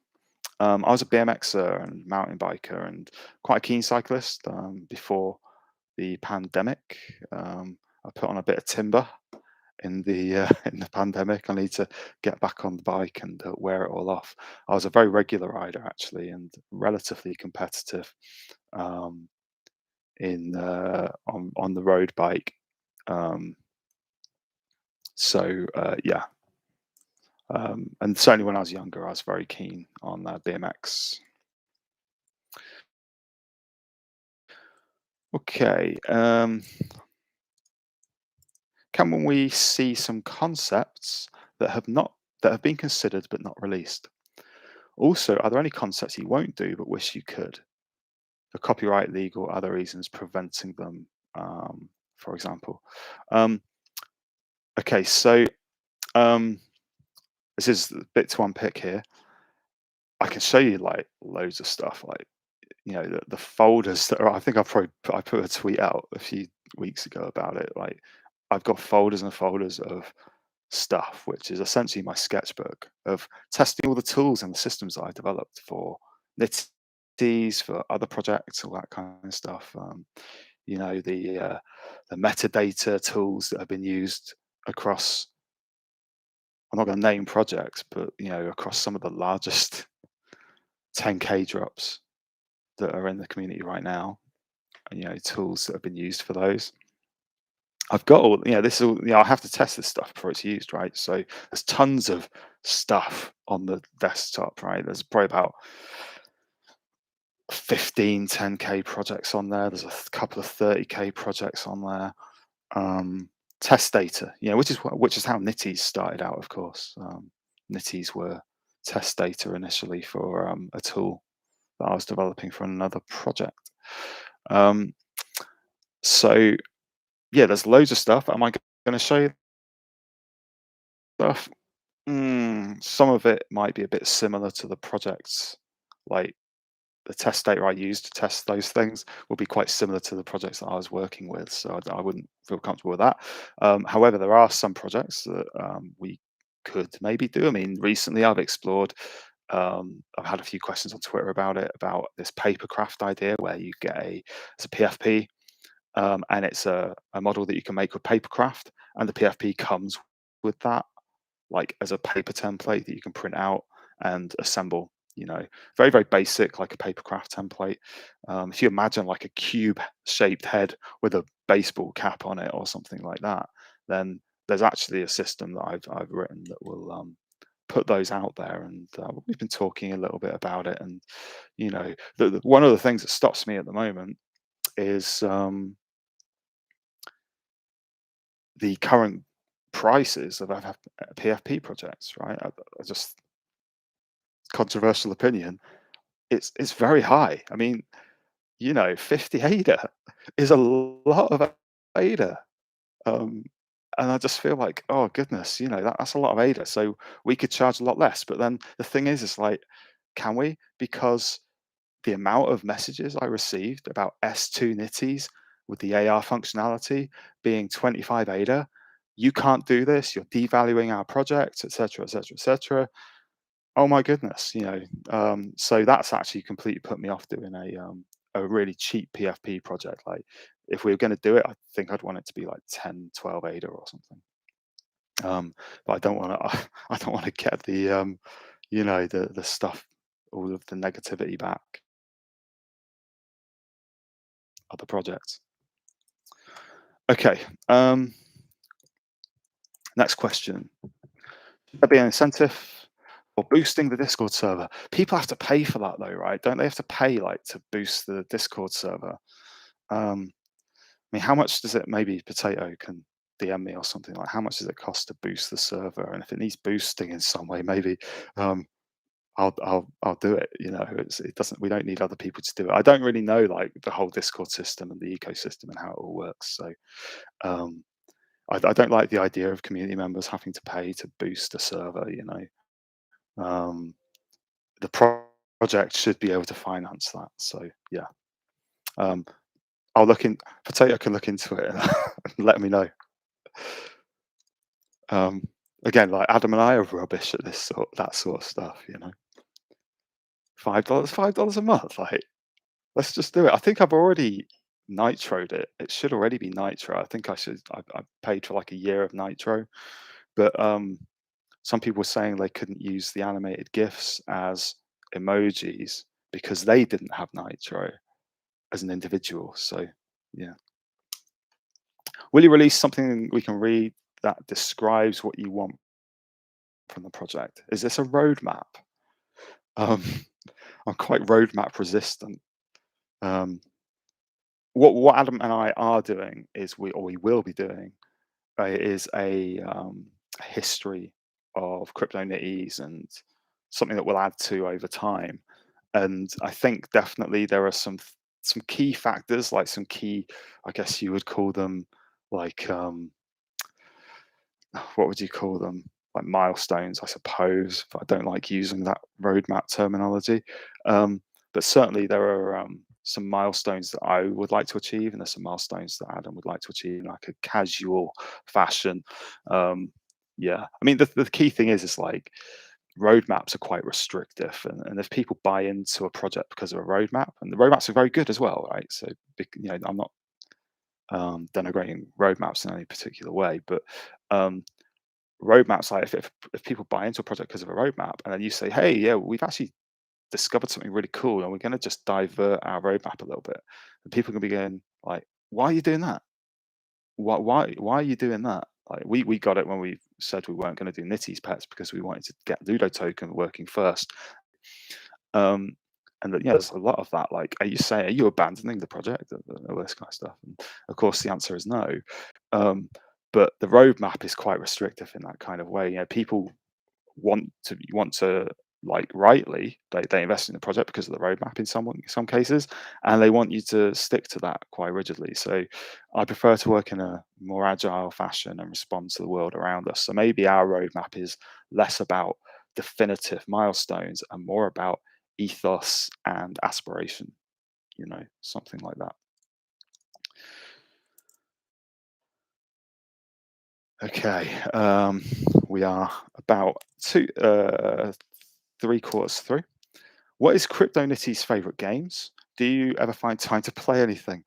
S1: I was a BMXer and mountain biker and quite a keen cyclist before the pandemic. I put on a bit of timber in the in the pandemic. I need to get back on the bike and wear it all off. I was a very regular rider actually, and relatively competitive um, in on the road bike. Um, yeah, and certainly when I was younger, I was very keen on BMX. Okay, can we see some concepts that have been considered but not released? Also, are there any concepts you won't do but wish you could? For copyright, legal, other reasons preventing them, for example. Um, okay, so um, this is a bit to unpick here. I can show you like loads of stuff, like the folders that are. I think I put a tweet out a few weeks ago about it. Like I've got folders and folders of stuff, which is essentially my sketchbook of testing all the tools and the systems that I developed for NFTs, for other projects, all that kind of stuff. The metadata tools that have been used across. I'm not going to name projects, but across some of the largest 10K drops that are in the community right now, and tools that have been used for those. I've got all, this is all, I have to test this stuff before it's used, right? So there's tons of stuff on the desktop, right? There's probably about 15 10K projects on there. There's a couple of 30K projects on there. Test data, which is how Nitties started out, of course. Nitties were test data initially for a tool that I was developing for another project. Um, so yeah, there's loads of stuff. Am I going to show you stuff? Some of it might be a bit similar to the projects, like the test data I used to test those things will be quite similar to the projects that I was working with. So I wouldn't feel comfortable with that. However, there are some projects that we could maybe do. I mean, recently I've explored, I've had a few questions on Twitter about it, about this papercraft idea where you get it's a PFP and it's a model that you can make with papercraft, and the PFP comes with that, like as a paper template that you can print out and assemble You know, very, very basic, like a papercraft template. If you imagine like a cube-shaped head with a baseball cap on it or something like that, then there's actually a system that I've written that will put those out there, and we've been talking a little bit about it. And you know, one of the things that stops me at the moment is the current prices of PFP projects. Right, I just controversial opinion. It's very high. I mean, you know, 50 ADA is a lot of ADA. Um, and I just feel like, oh goodness, you know, that's a lot of ADA. So we could charge a lot less. But then the thing is, it's like, can we? Because the amount of messages I received about S2 nitties with the AR functionality being 25 ADA, you can't do this, you're devaluing our project, etc., etc., etc. Oh my goodness, you know, so that's actually completely put me off doing a really cheap PFP project. Like, if we were going to do it, I think I'd want it to be like 10, 12 ADA or something. But I don't want to. I don't want to get the, you know, the stuff, all of the negativity back of the projects. Okay. Next question. Should there be an incentive for boosting the Discord server? People have to pay for that though, right? Don't they have to pay like to boost the Discord server? I mean, how much does it? Maybe Potato can DM me or something like. How much does it cost to boost the server? And if it needs boosting in some way, maybe um, I'll do it. You know, it doesn't. We don't need other people to do it. I don't really know like the whole Discord system and the ecosystem and how it all works. So um, I don't like the idea of community members having to pay to boost a server. You know, the project should be able to finance that. So yeah, um, I'll look in. Potato can look into it and let me know. Um, Again, like Adam and I are rubbish at that sort of stuff. You know, $5 a month. Like, let's just do it. I think I've already nitroed it. It should already be nitro. I think I should. I paid for like a year of nitro, but some people were saying they couldn't use the animated gifs as emojis because they didn't have nitro as an individual. So yeah, will you release something we can read that describes what you want from the project? Is this a roadmap? Um, I'm quite roadmap resistant. Um, what Adam and I are doing is we will be doing is a history of CryptoKnitties and something that we'll add to over time. And I think definitely there are some key factors, like some key, I guess you would call them, like what would you call them? Like milestones, I suppose. But I don't like using that roadmap terminology. But certainly there are some milestones that I would like to achieve, and there's some milestones that Adam would like to achieve in like a casual fashion. Um, yeah, I mean the key thing is like roadmaps are quite restrictive, and if people buy into a project because of a roadmap, and the roadmaps are very good as well, right? So you know, I'm not denigrating roadmaps in any particular way, but um, roadmaps, like if people buy into a project because of a roadmap and then you say, hey, yeah, we've actually discovered something really cool and we're going to just divert our roadmap a little bit, and people can be going like, why are you doing that? Why are you doing that? Like we got it when we said we weren't going to do Nitty's pets because we wanted to get Ludo token working first. um and yeah, there's a lot of that, like, are you abandoning the project, and all this kind of stuff, and of course the answer is no. Um but the roadmap is quite restrictive in that kind of way. You know, people want to, like, rightly, they invest in the project because of the roadmap in some cases, and they want you to stick to that quite rigidly. So I prefer to work in a more agile fashion and respond to the world around us. So maybe our roadmap is less about definitive milestones and more about ethos and aspiration, you know, something like that. Okay, we are about three quarters through. What is CryptoKnitties' favorite games? Do you ever find time to play anything?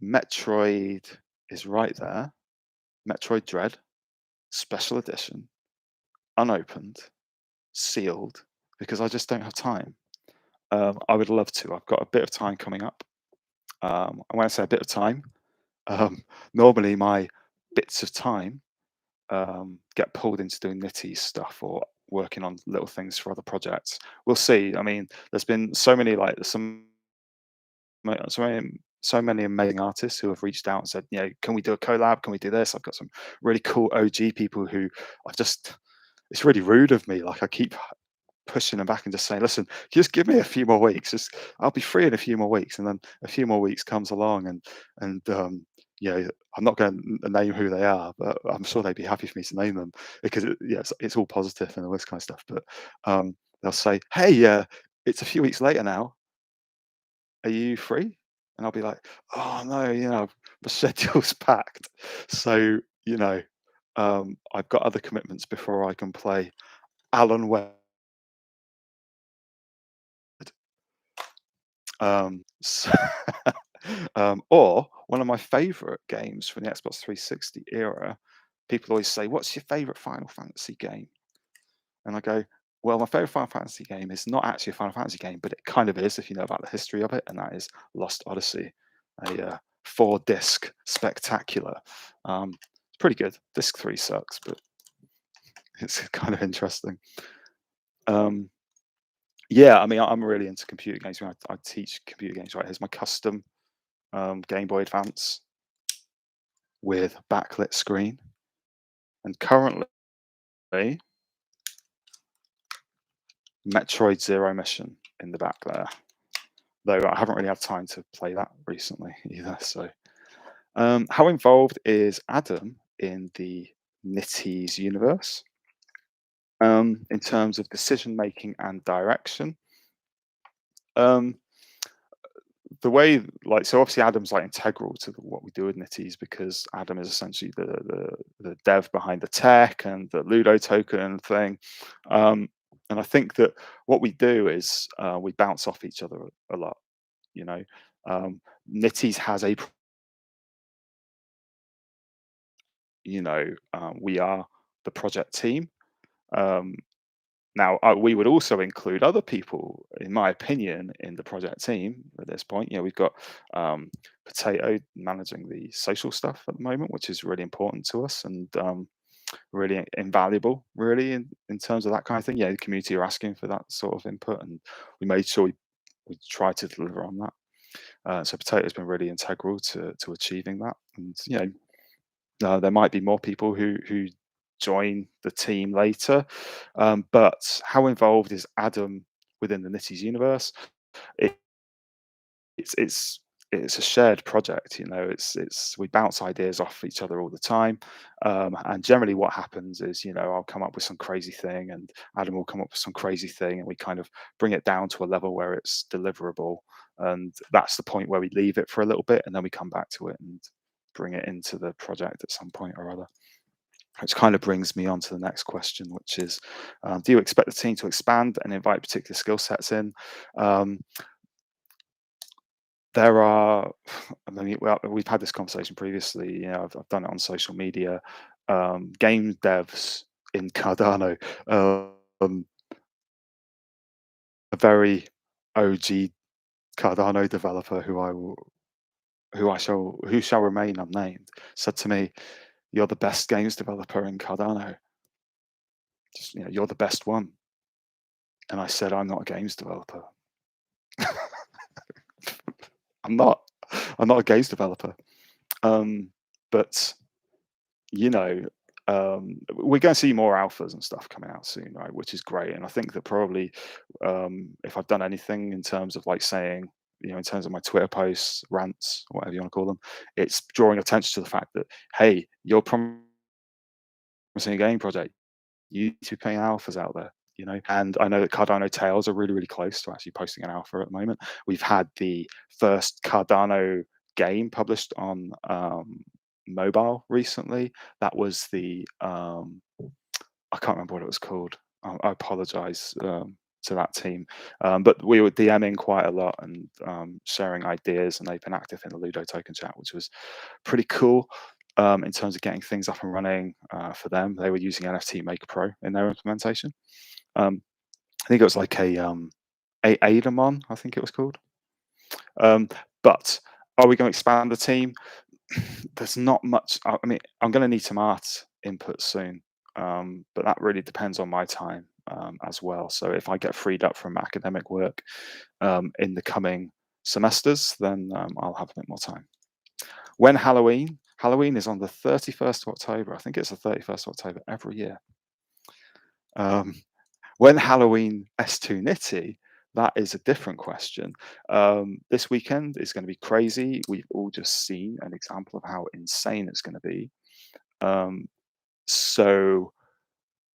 S1: Metroid is right there. Metroid Dread, Special Edition, Unopened, Sealed, because I just don't have time. I would love to. I've got a bit of time coming up. And when I say a bit of time, um, normally my bits of time get pulled into doing nitty stuff or working on little things for other projects. We'll see. I mean, there's been so many like so many amazing artists who have reached out and said, can we do a collab? Can we do this? I've got some really cool OG people who I've just. It's really rude of me. Like I keep pushing them back and just saying, listen, just give me a few more weeks. Just I'll be free in a few more weeks, and then a few more weeks comes along, and I'm not going to name who they are, but I'm sure they'd be happy for me to name them because it's all positive and all this kind of stuff. But they'll say, hey, it's a few weeks later now. Are you free? And I'll be like, oh no, the schedule's packed. So I've got other commitments before I can play Alan Webb. So, or one of my favorite games from the Xbox 360 era, people always say, "What's your favorite Final Fantasy game?" And I go, "Well, my favorite Final Fantasy game is not actually a Final Fantasy game, but it kind of is if you know about the history of it, and that is Lost Odyssey, a 4-disc spectacular. It's pretty good. Disc 3 sucks, but it's kind of interesting." Um, yeah, I mean, I'm really into computer games. I teach computer games. Right, here's my custom Game Boy Advance with backlit screen, and currently Metroid Zero Mission in the back there. Though I haven't really had time to play that recently either. So, how involved is Adam in the Knitties universe in terms of decision making and direction? Um, the way, like, so obviously Adam's like integral to what we do with Nitties because Adam is essentially the dev behind the tech and the Ludo token thing. Um, and I think that what we do is we bounce off each other a lot. You know, um, Nitties has we are the project team. Um, Now, we would also include other people, in my opinion, in the project team at this point. We've got Potato managing the social stuff at the moment, which is really important to us and really invaluable, really, in terms of that kind of thing. The community are asking for that sort of input, and we made sure we try to deliver on that. So Potato has been really integral to achieving that. And there might be more people who join the team later, but how involved is Adam within the Nitties universe? It, it's it's a shared project. It's we bounce ideas off each other all the time, and generally what happens is I'll come up with some crazy thing, and Adam will come up with some crazy thing, and we kind of bring it down to a level where it's deliverable, and that's the point where we leave it for a little bit, and then we come back to it and bring it into the project at some point or other. Which kind of brings me on to the next question, which is, do you expect the team to expand and invite particular skill sets in? Um, there are, I mean, we've had this conversation previously. I've done it on social media. Game devs in Cardano, um, a very OG Cardano developer who shall remain unnamed, said to me, "You're the best games developer in Cardano. Just, you're the best one." And I said, "I'm not a games developer. I'm not. I'm not a games developer." Um, but you know, we're going to see more alphas and stuff coming out soon, right? Which is great. And I think that probably, if I've done anything in terms of like saying, in terms of my Twitter posts, rants, whatever you want to call them, it's drawing attention to the fact that, hey, you're promising a game project. You need to be putting alphas out there. And I know that Cardano Tails are really, really close to actually posting an alpha at the moment. We've had the first Cardano game published on mobile recently. That was the I can't remember what it was called. I apologize to that team, but we were DMing quite a lot and sharing ideas, and they've been active in the Ludo token chat, which was pretty cool. In terms of getting things up and running for them, they were using NFT Maker Pro in their implementation. Um, I think it was like a Adamon, I think it was called. Um, but are we going to expand the team? There's not much. I mean, I'm going to need some art input soon, but that really depends on my time as well. So if I get freed up from academic work in the coming semesters, then I'll have a bit more time. When Halloween? Halloween is on the 31st of October. I think it's the 31st of October every year. Um, when Halloween S2 Nitty, that is a different question. This weekend is going to be crazy. We've all just seen an example of how insane it's going to be. Um, so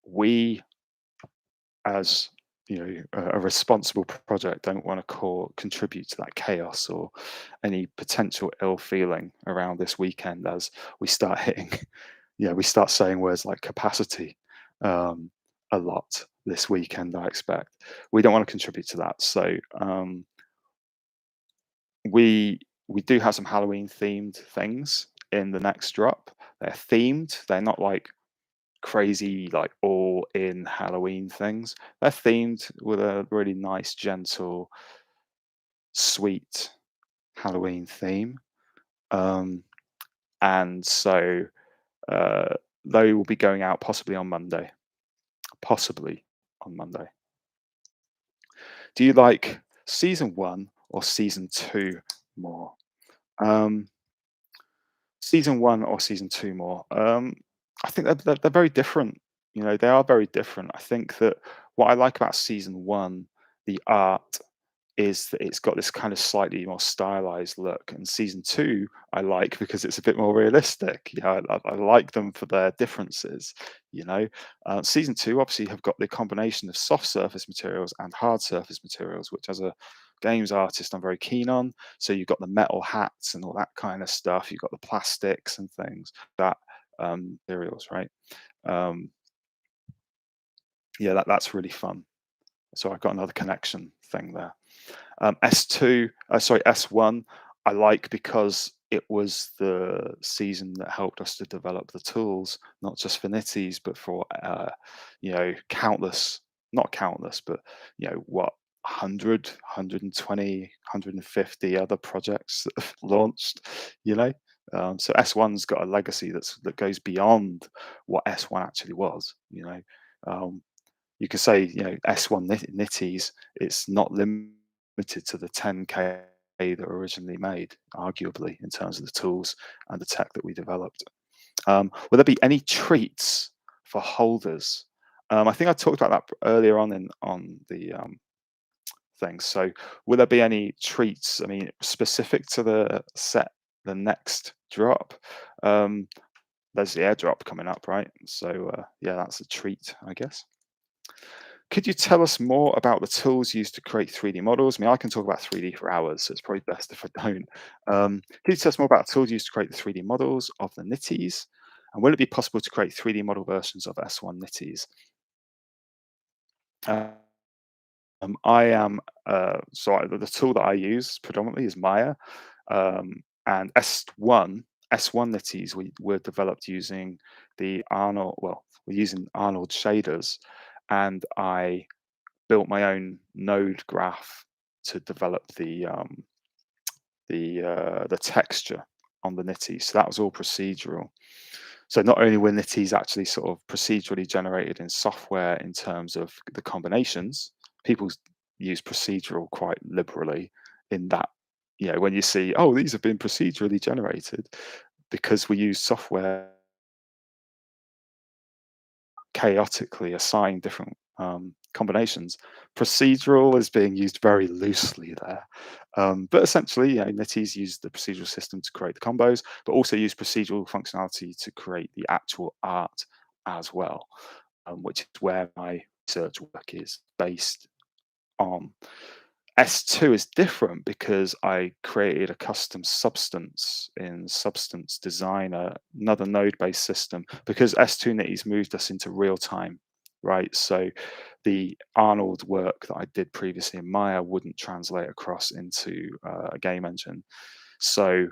S1: we, as a responsible project, don't want to contribute to that chaos or any potential ill feeling around this weekend as we start hitting. Yeah, we start saying words like capacity a lot this weekend. I expect we don't want to contribute to that. So we do have some Halloween themed things in the next drop. They're themed. They're not like crazy, like all in Halloween things. They're themed with a really nice, gentle, sweet Halloween theme. Um, and so uh, they will be going out possibly on Monday. Possibly on Monday. Do you like season one or season two more? Um, Season one or season two more? I think they're very different. They are very different. I think that what I like about season one, the art, is that it's got this kind of slightly more stylized look. And season two, I like because it's a bit more realistic. I like them for their differences. Season two obviously have got the combination of soft surface materials and hard surface materials, which as a games artist I'm very keen on. So you've got the metal hats and all that kind of stuff. You've got the plastics and things that materials, right? Um, yeah, that's really fun. So I've got another connection thing there. S2, sorry, S1, I like because it was the season that helped us to develop the tools, not just for Nitties, but for countless, not countless, but what 100, 120, 150 other projects that have launched. You know, so S1's got a legacy that goes beyond what S1 actually was. Um, you could say, S1 Nitties, it's not limited to the 10K that were originally made, arguably, in terms of the tools and the tech that we developed. Will there be any treats for holders? I think I talked about that earlier on the thing. So, will there be any treats? I mean, specific to the next drop. Um, there's the airdrop coming up, right? So, yeah, that's a treat, I guess. Could you tell us more about the tools used to create 3D models? I mean, I can talk about 3D for hours, so it's probably best if I don't. Could you tell us more about tools used to create the 3D models of the Nitties? And will it be possible to create 3D model versions of S1 Nitties? I am the tool that I use predominantly is Maya, and S1 Nitties were developed using the Arnold. Well, we're using Arnold shaders, and I built my own node graph to develop the texture on the nitties. So that was all procedural. So not only were nitties actually sort of procedurally generated in software in terms of the combinations, people use procedural quite liberally in that. When you see, oh, these have been procedurally generated, because we use software chaotically assign different combinations. Procedural is being used very loosely there. But essentially, Nitties use the procedural system to create the combos, but also use procedural functionality to create the actual art as well, which is where my research work is based on. S2 is different because I created a custom substance in Substance Designer, another node-based system, because S2 Nitties moved us into real time, right? So the Arnold work that I did previously in Maya wouldn't translate across into a game engine. So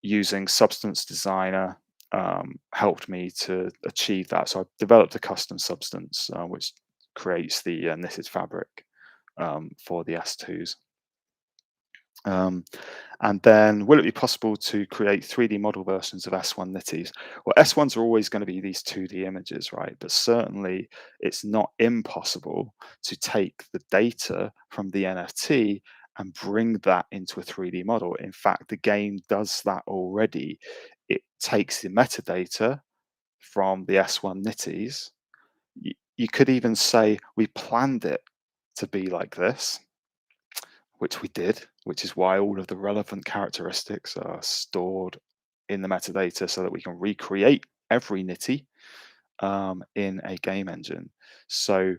S1: using Substance Designer helped me to achieve that. So I developed a custom substance, which creates the knitted fabric for the S2s. Um, and then, will it be possible to create 3D model versions of S1 Knitties? Well, S1s are always going to be these 2D images, right? But certainly it's not impossible to take the data from the NFT and bring that into a 3D model. In fact, the game does that already. It takes the metadata from the S1 Knitties. You could even say we planned it to be like this, which we did, which is why all of the relevant characteristics are stored in the metadata so that we can recreate every nitty in a game engine. So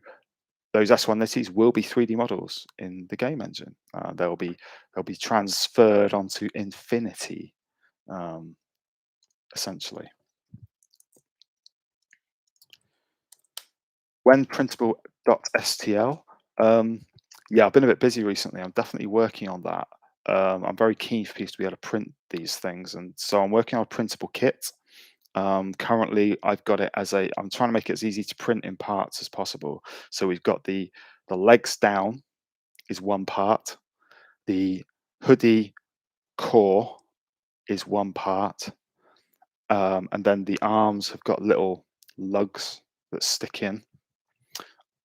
S1: those S1 nitties will be 3D models in the game engine. They'll be transferred onto Infinity, um, essentially. When printable.stl, yeah, I've been a bit busy recently. I'm definitely working on that. I'm very keen for people to be able to print these things, and so I'm working on a printable kit. Currently, I've got it as a. I'm trying to make it as easy to print in parts as possible. So we've got the legs down is one part, the hoodie core is one part, and then the arms have got little lugs that stick in,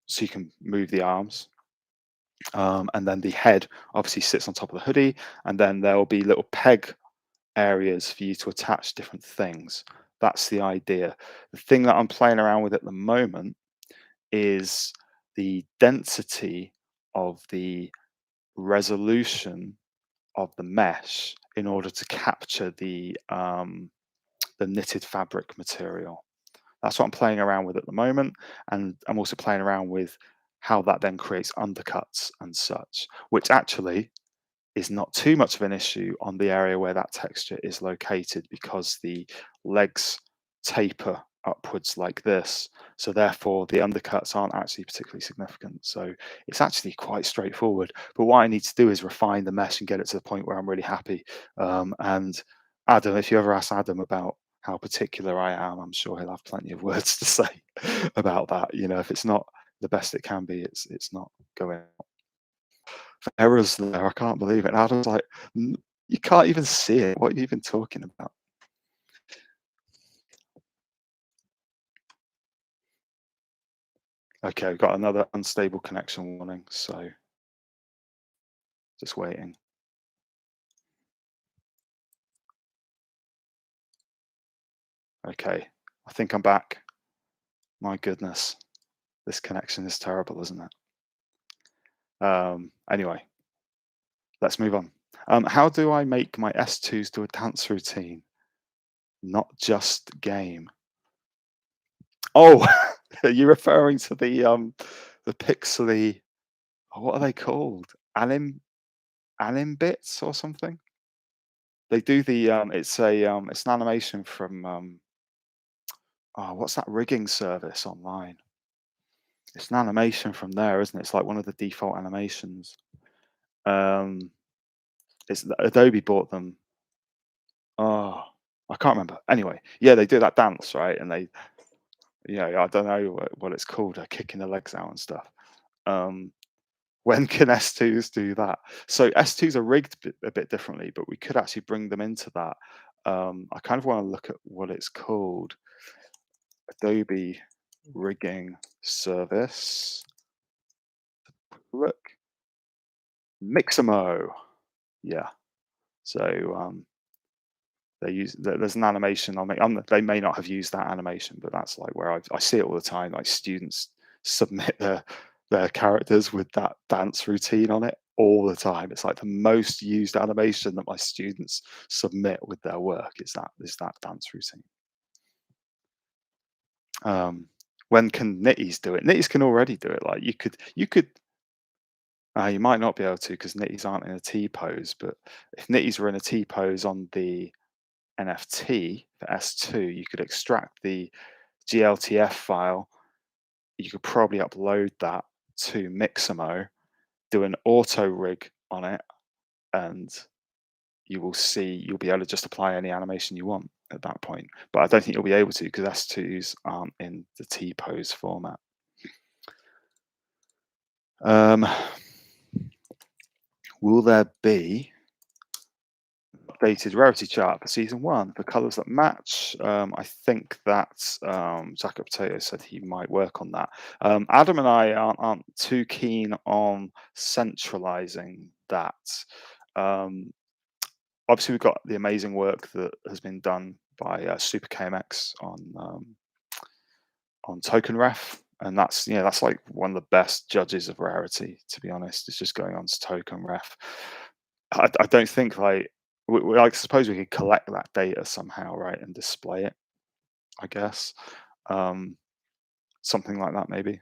S1: so you can move the arms. And then the head obviously sits on top of the hoodie, and then there will be little peg areas for you to attach different things. That's the idea. The thing that I'm playing around with at the moment is the density of the resolution of the mesh in order to capture the knitted fabric material. That's what I'm playing around with at the moment, and I'm also playing around with how that then creates undercuts and such, which actually is not too much of an issue on the area where that texture is located, because the legs taper upwards like this. So therefore the undercuts aren't actually particularly significant. So it's actually quite straightforward. But what I need to do is refine the mesh and get it to the point where I'm really happy. And Adam, if you ever ask Adam about how particular I am, I'm sure he'll have plenty of words to say about that. You know, if it's not the best it can be, it's not going errors there. I can't believe it. And Adam's like, You can't even see it. What are you even talking about?" Okay, we've got another unstable connection warning, so just waiting. Okay, I think I'm back. My goodness, this connection is terrible, isn't it? Anyway, let's move on. How do I make my S2s do a dance routine, not just game? Oh, are you referring to the pixely? What are they called? Anim bits or something? They do it's an animation from oh, what's that rigging service online? It's an animation from there, isn't it? It's like one of the default animations. Um, it's Adobe bought them. Oh, I can't remember. Anyway, yeah, they do that dance, right? And they, I don't know what it's called. They're kicking the legs out and stuff. Um, when can S2s do that? So S2s are rigged a bit differently, but we could actually bring them into that. I kind of want to look at what it's called. Adobe rigging service. Look, Mixamo. Yeah. So there's an animation. They may not have used that animation, but that's like where I see it all the time. Like students submit their characters with that dance routine on it all the time. It's like the most used animation that my students submit with their work is that dance routine. When can Nitties do it? Nitties can already do it. Like you might not be able to because Nitties aren't in a T pose, but if Nitties were in a T pose on the NFT for S2, you could extract the GLTF file. You could probably upload that to Mixamo, do an auto rig on it, and you'll be able to just apply any animation you want at that point. But I don't think you'll be able to because S2s aren't in the T pose format. Um, will there be updated rarity chart for season one for colours that match? I think that Jack Potato said he might work on that. Adam and I aren't too keen on centralizing that. Um, Obviously, we've got the amazing work that has been done by Super KMX on token ref, and that's that's like one of the best judges of rarity. To be honest, it's just going on to token ref. I don't think like I suppose we could collect that data somehow, right, and display it. I guess um, something like that, maybe.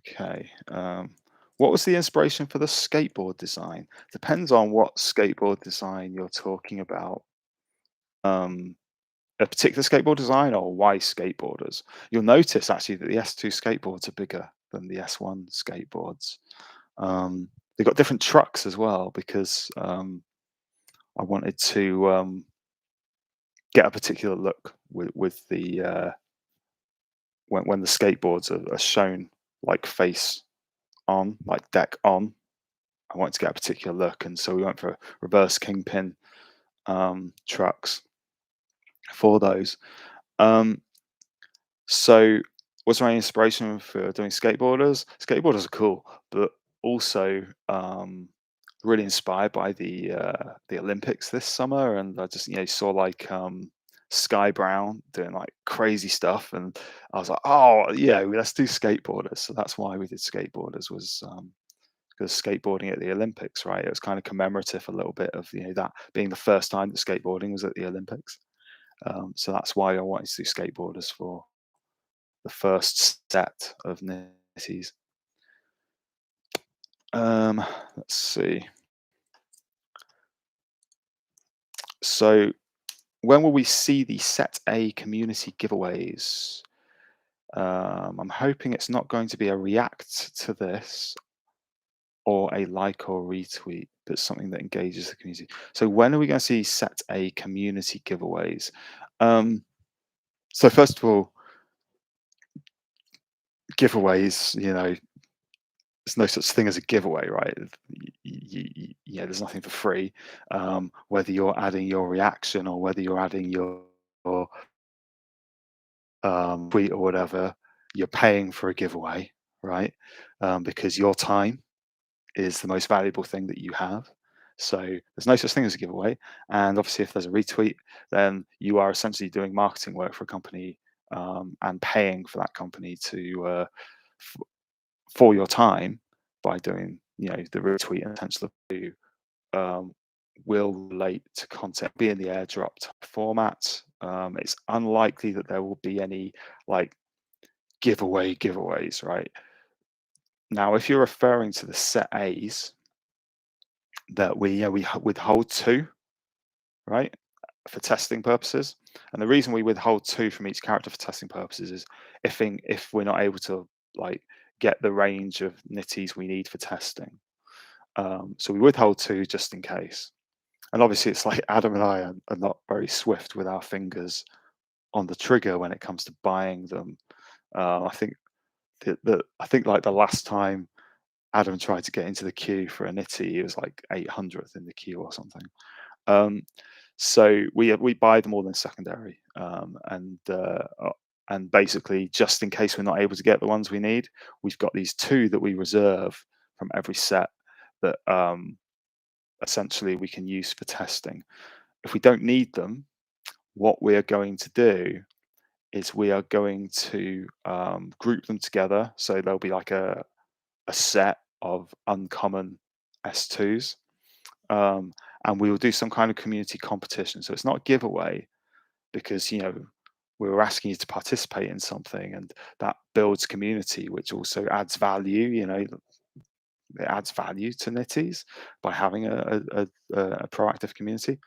S1: Okay. What was the inspiration for the skateboard design? Depends on what skateboard design you're talking about. Um, a particular skateboard design or why skateboarders? You'll notice actually that the S2 skateboards are bigger than the S1 skateboards. They've got different trucks as well because I wanted to get a particular look with the when the skateboards are shown like face on, like deck on. I wanted to get a particular look, and so we went for reverse kingpin trucks for those. Um, So, was there any inspiration for doing skateboarders? Skateboarders are cool, but also really inspired by the Olympics this summer, and I just saw like Sky Brown doing like crazy stuff, and I was like, oh yeah, let's do skateboarders. So that's why we did skateboarders was because skateboarding at the Olympics, right? It was kind of commemorative a little bit of that being the first time that skateboarding was at the Olympics. So that's why I wanted to do skateboarders for the first set of NFTs. Let's see. So, when will we see the Set A community giveaways? I'm hoping it's not going to be a react to this or a like or retweet, but something that engages the community. So, when are we going to see Set A community giveaways? Um, so, first of all, giveaways, there's no such thing as a giveaway, right? Yeah, there's nothing for free. Whether you're adding your reaction or whether you're adding your tweet or whatever, you're paying for a giveaway, right? Because your time is the most valuable thing that you have. So there's no such thing as a giveaway. And obviously, if there's a retweet, then you are essentially doing marketing work for a company and paying for that company to for your time by doing the retweet and potential to um, will relate to content be in the airdrop format. It's unlikely that there will be any like giveaways, right? Now if you're referring to the set A's that we withhold two, right, for testing purposes, and the reason we withhold two from each character for testing purposes is if we're not able to like get the range of nitties we need for testing. So we withhold two just in case. And obviously, it's like Adam and I are not very swift with our fingers on the trigger when it comes to buying them. I think I think like the last time Adam tried to get into the queue for a nitty, he was like 800th in the queue or something. Um, so we buy them all in secondary, and basically just in case we're not able to get the ones we need, we've got these two that we reserve from every set that essentially we can use for testing. If we don't need them, what we are going to do is we are going to group them together. So there'll be like a set of uncommon S2s. Um, and we will do some kind of community competition. So it's not a giveaway because, we were asking you to participate in something and that builds community, which also adds value. It adds value to nitties by having a proactive community.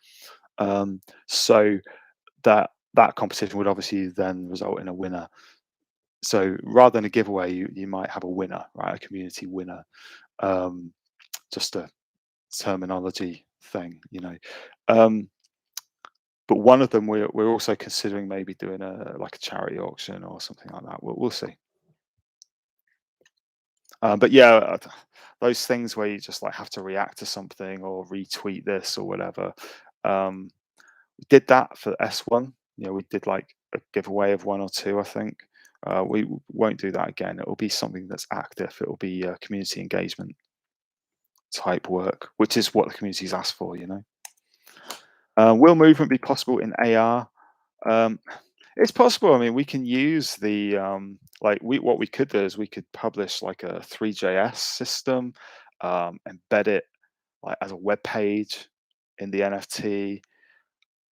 S1: So that competition would obviously then result in a winner. So rather than a giveaway, you might have a winner, right? A community winner. Um, just a terminology thing. Um, but one of them we're also considering maybe doing a like a charity auction or something like that. We'll see. But yeah, those things where you just like have to react to something or retweet this or whatever. Um, we did that for S1. You know, we did like a giveaway of one or two, I think. We won't do that again. It will be something that's active. It will be community engagement type work, which is what the community's asked for. You know, will movement be possible in AR? Um, it's possible. I mean, we can use the like we what we could do is we could publish like a 3JS system, embed it like as a web page in the NFT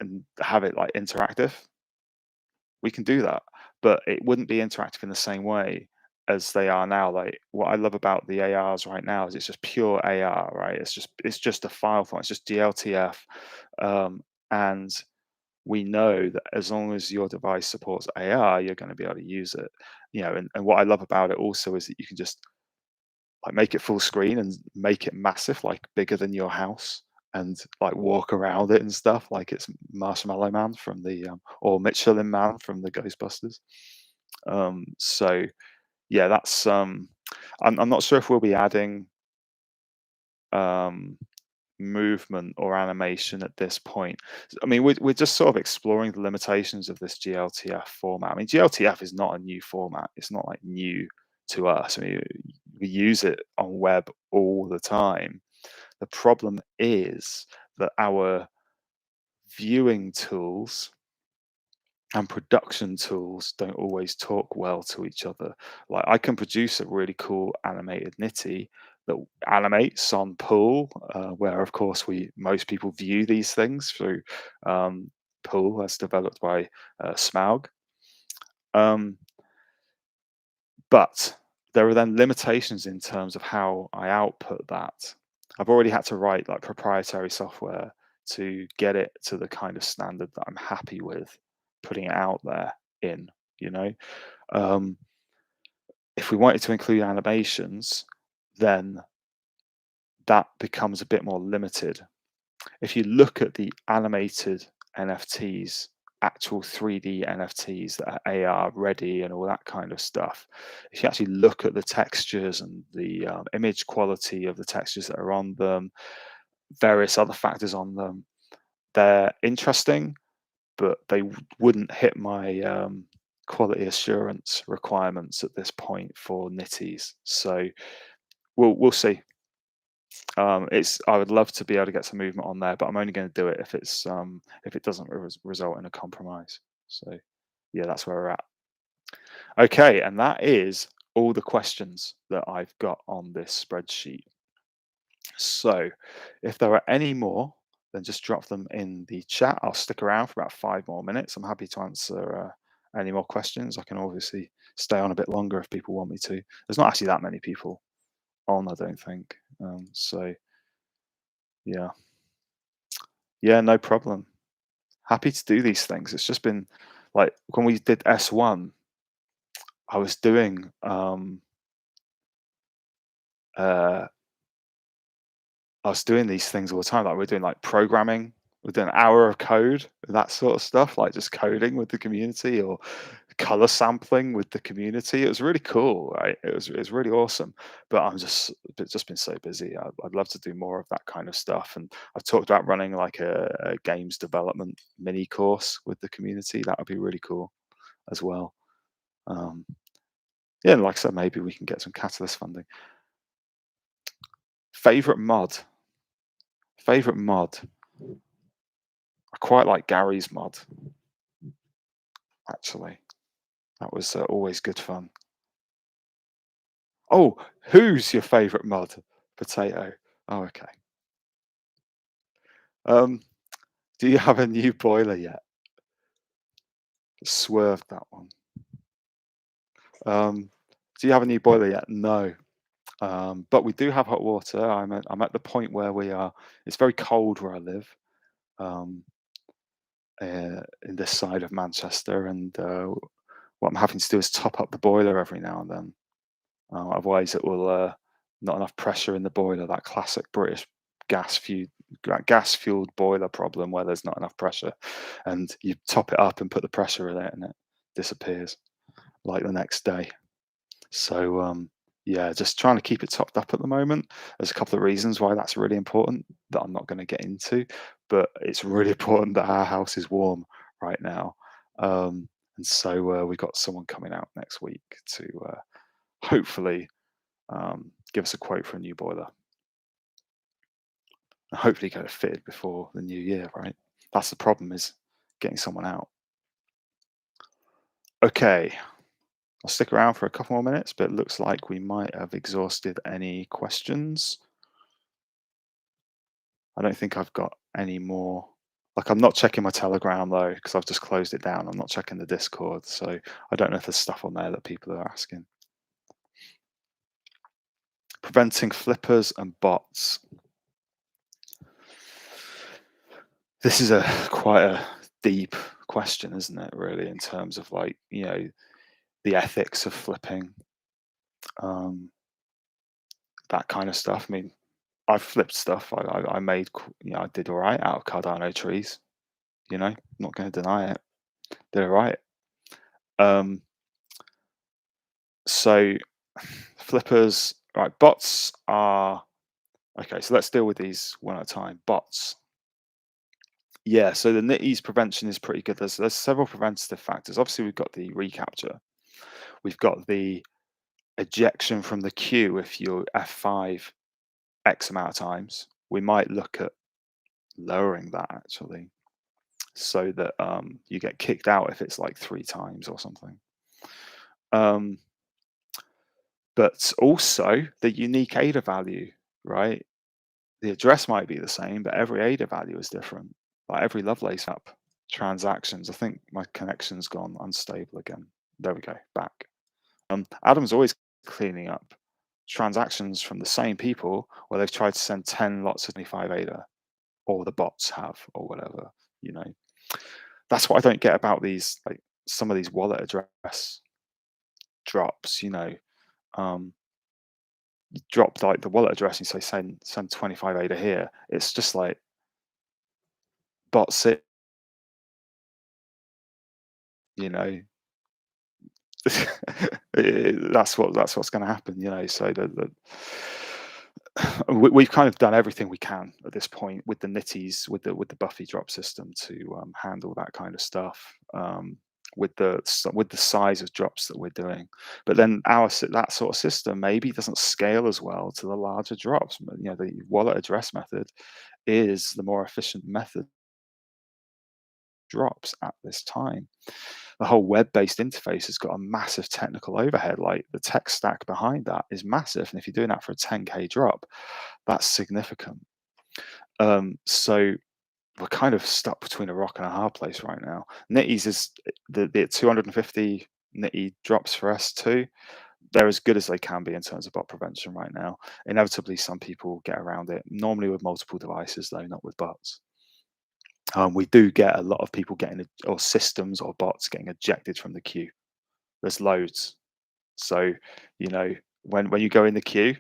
S1: and have it like interactive. We can do that, but it wouldn't be interactive in the same way as they are now. Like what I love about the ARs right now is it's just pure AR, right? It's just a file format. It's just DLTF, and we know that as long as your device supports AR, you're going to be able to use it. You know, and what I love about it also is that you can just like make it full screen and make it massive, like bigger than your house, and like walk around it and stuff, like it's Marshmallow Man from the or Michelin Man from the Ghostbusters. So yeah, that's I'm not sure if we'll be adding um movement or animation at this point. I mean, we're just sort of exploring the limitations of this GLTF format. I mean, GLTF is not a new format. It's not like new to us. I mean, we use it on web all the time. The problem is that our viewing tools and production tools don't always talk well to each other. Like I can produce a really cool animated nitty that animates on Pool, where of course we most people view these things through Pool, as developed by Smaug. Um, but there are then limitations in terms of how I output that. I've already had to write like proprietary software to get it to the kind of standard that I'm happy with putting it out there in, you know. Um, if we wanted to include animations, then that becomes a bit more limited. If you look at the animated NFTs, actual 3D NFTs that are AR ready and all that kind of stuff, if you actually look at the textures and the image quality of the textures that are on them, various other factors on them, they're interesting, but they wouldn't hit my quality assurance requirements at this point for nitties. So we'll see. It's I would love to be able to get some movement on there, but I'm only going to do it if it doesn't result in a compromise. So yeah, that's where we're at. Okay, and that is all the questions that I've got on this spreadsheet. So if there are any more, then just drop them in the chat. I'll stick around for about 5 more minutes. I'm happy to answer any more questions. I can obviously stay on a bit longer if people want me to. There's not actually that many people on, I don't think. So yeah, yeah, no problem. Happy to do these things. It's just been like when we did S1, I was doing uh I was doing these things all the time. Like we're doing like programming, we're doing an hour of code, that sort of stuff, like just coding with the community or color sampling with the community. It was really cool, right? It was really awesome. But it's just been so busy. I'd love to do more of that kind of stuff. And I've talked about running like a games development mini course with the community. That would be really cool as well. Um, yeah, and like I said, maybe we can get some Catalyst funding. Favorite mod. Favorite mod. I quite like Gary's mod, actually. That was always good fun. Oh, who's your favorite mod? Potato. Oh, okay. Um, do you have a new boiler yet? Swerved that one. Do you have a new boiler yet? No. But we do have hot water. I'm at the point where we are. It's very cold where I live. Um, in this side of Manchester, and what I'm having to do is top up the boiler every now and then. Otherwise, it will not enough pressure in the boiler. That classic British gas gas fueled boiler problem where there's not enough pressure, and you top it up and put the pressure in it, and it disappears like the next day. So yeah, just trying to keep it topped up at the moment. There's a couple of reasons why that's really important that I'm not going to get into, but it's really important that our house is warm right now. And so we've got someone coming out next week to hopefully give us a quote for a new boiler, and hopefully get it fitted before the new year, right? That's the problem, is getting someone out. Okay, I'll stick around for a couple more minutes, but it looks like we might have exhausted any questions. I don't think I've got any more. Like, I'm not checking my Telegram though, because I've just closed it down. I'm not checking the Discord, so I don't know if there's stuff on there that people are asking. Preventing flippers and bots. This is a quite a deep question, isn't it? Really, in terms of, like, the ethics of flipping, that kind of stuff. I mean, I've flipped stuff. I made, I did all right out of Cardano trees. Not going to deny it. Did all right. So flippers, right? Bots are okay. So let's deal with these one at a time. Bots. Yeah. So the NFTs prevention is pretty good. There's several preventative factors. Obviously, we've got the recapture. We've got the ejection from the queue if you're F5 X amount of times. We might look at lowering that, actually, so that you get kicked out if it's like 3 times or something. But also the unique ADA value, right? The address might be the same, but every ADA value is different. Like every Lovelace app transactions. I think my connection's gone unstable again. There we go, back. Adam's always cleaning up transactions from the same people where they've tried to send 10 lots of 25 ADA, or the bots have, or whatever. You know, that's what I don't get about these, like some of these wallet address drops. Um, you drop like the wallet address and say send 25 ADA here. It's just like bots it, you know. That's what's going to happen, so we've kind of done everything we can at this point with the nitties, with the Buffy drop system to handle that kind of stuff, with the size of drops that we're doing. But then that sort of system maybe doesn't scale as well to the larger drops. The wallet address method is the more efficient method drops at this time. The whole web-based interface has got a massive technical overhead. Like, the tech stack behind that is massive, and if you're doing that for a 10K drop, that's significant. So we're kind of stuck between a rock and a hard place right now. NFTs is the 250 NFTs drops for S2. They're as good as they can be in terms of bot prevention right now. Inevitably, some people get around it, normally with multiple devices, though, not with bots. We do get a lot of people or systems or bots getting ejected from the queue. There's loads. So, when you go in the queue,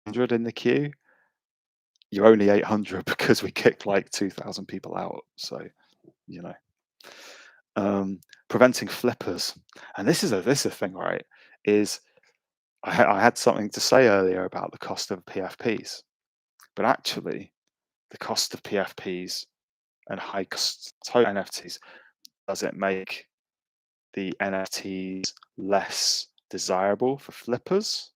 S1: 100 in the queue, you're only 800 because we kicked like 2,000 people out. So, you know, preventing flippers, and this is a thing, right? Is I had something to say earlier about the cost of PFPs, but actually, the cost of PFPs and high cost NFTs, does it make the NFTs less desirable for flippers,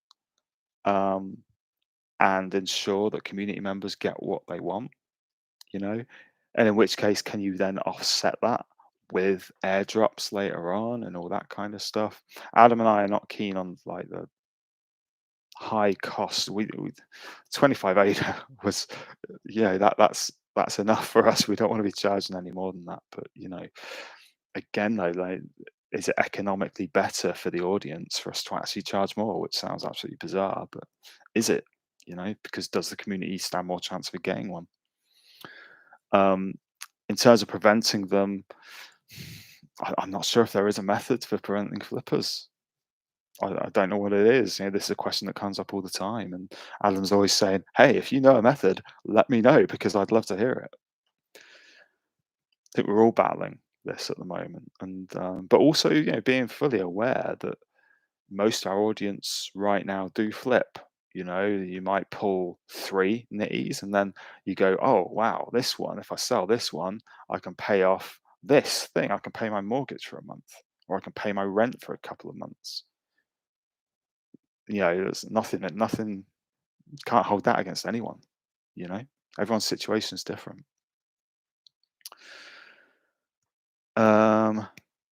S1: and ensure that community members get what they want, you know? And in which case, can you then offset that with airdrops later on and all that kind of stuff? Adam and I are not keen on like the high cost. We 25 ADA was, that's enough for us. We don't want to be charging any more than that. But again though, like, is it economically better for the audience for us to actually charge more? Which sounds absolutely bizarre, but is it? Because does the community stand more chance of getting one? In terms of preventing them, I'm not sure if there is a method for preventing flippers. I don't know what it is. You know, this is a question that comes up all the time, and Adam's always saying, "Hey, if you know a method, let me know because I'd love to hear it." I think we're all battling this at the moment, and but also, you know, being fully aware that most of our audience right now do flip. You know, you might pull 3 knitties, and then you go, "Oh wow, this one. If I sell this one, I can pay off this thing. I can pay my mortgage for a month, or I can pay my rent for a couple of months." You know, there's nothing can't hold that against anyone. You know, everyone's situation is different. Um,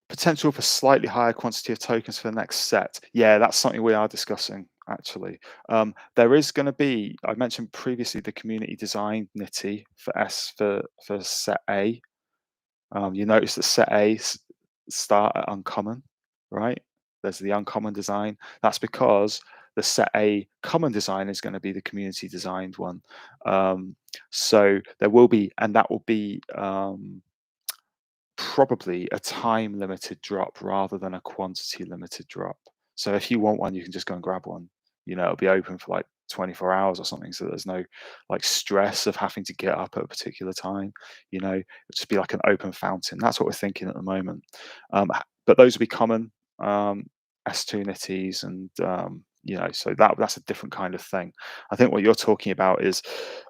S1: Potential for slightly higher quantity of tokens for the next set. Yeah, that's something we are discussing actually. There is going to be. I mentioned previously the community design nitty for set A. You notice that set A start at uncommon, right? There's the uncommon design. That's because the set A common design is going to be the community designed one. So there will be, and that will be probably a time limited drop rather than a quantity limited drop. So if you want one, you can just go and grab one. You know, it'll be open for like 24 hours or something. So there's no like stress of having to get up at a particular time. You know, it'll just be like an open fountain. That's what we're thinking at the moment. But those will be common S2 nitties and you know, so that's a different kind of thing. I think what you're talking about is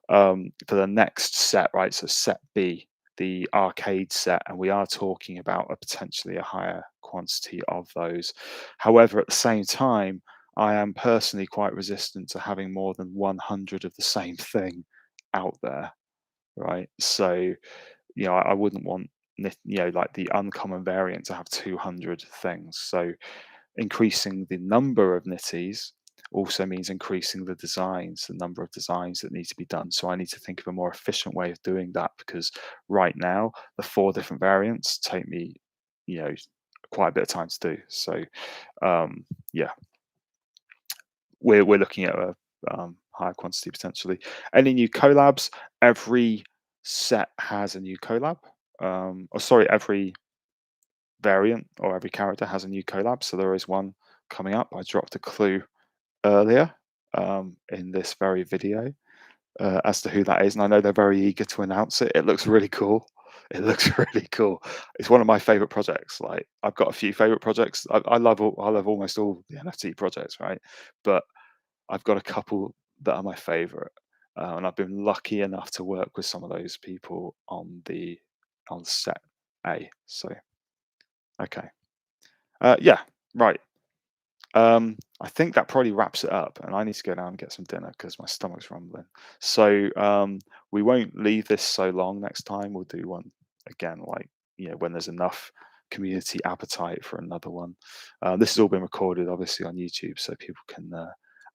S1: for the next set, right? So set B, the arcade set, and we are talking about a potentially a higher quantity of those. However, at the same time, I am personally quite resistant to having more than 100 of the same thing out there, right? So, you know, I wouldn't want you know, like the uncommon variant to have 200 things. So increasing the number of nitties also means increasing the number of designs that need to be done. So I need to think of a more efficient way of doing that because right now the 4 different variants take me, you know, quite a bit of time to do. So yeah, we're looking at a higher quantity potentially. Any new collabs? Every set has a new collab. Or sorry, every variant or every character has a new collab. So there is one coming up. I dropped a clue earlier in this very video as to who that is, and I know they're very eager to announce it. It looks really cool. It looks really cool. It's one of my favorite projects. Like I've got a few favorite projects. I love almost all the NFT projects, right? But I've got a couple that are my favorite, and I've been lucky enough to work with some of those people on set A. So okay, yeah, right. I think that probably wraps it up, and I need to go down and get some dinner because my stomach's rumbling. So we won't leave this so long next time. We'll do one again, like you know, when there's enough community appetite for another one. This has all been recorded, obviously, on YouTube, so people can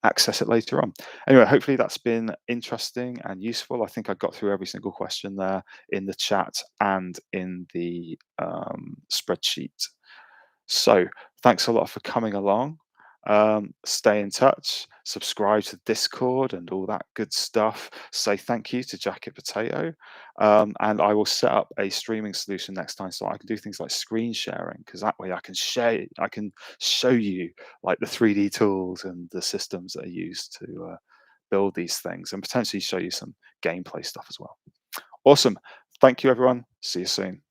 S1: access it later on. Anyway, hopefully that's been interesting and useful. I think I got through every single question there in the chat and in the spreadsheet. So thanks a lot for coming along. Stay in touch, subscribe to Discord and all that good stuff. Say thank you to Jacket Potato. And I will set up a streaming solution next time so I can do things like screen sharing because that way I can show you like the 3D tools and the systems that are used to build these things and potentially show you some gameplay stuff as well. Awesome. Thank you, everyone. See you soon.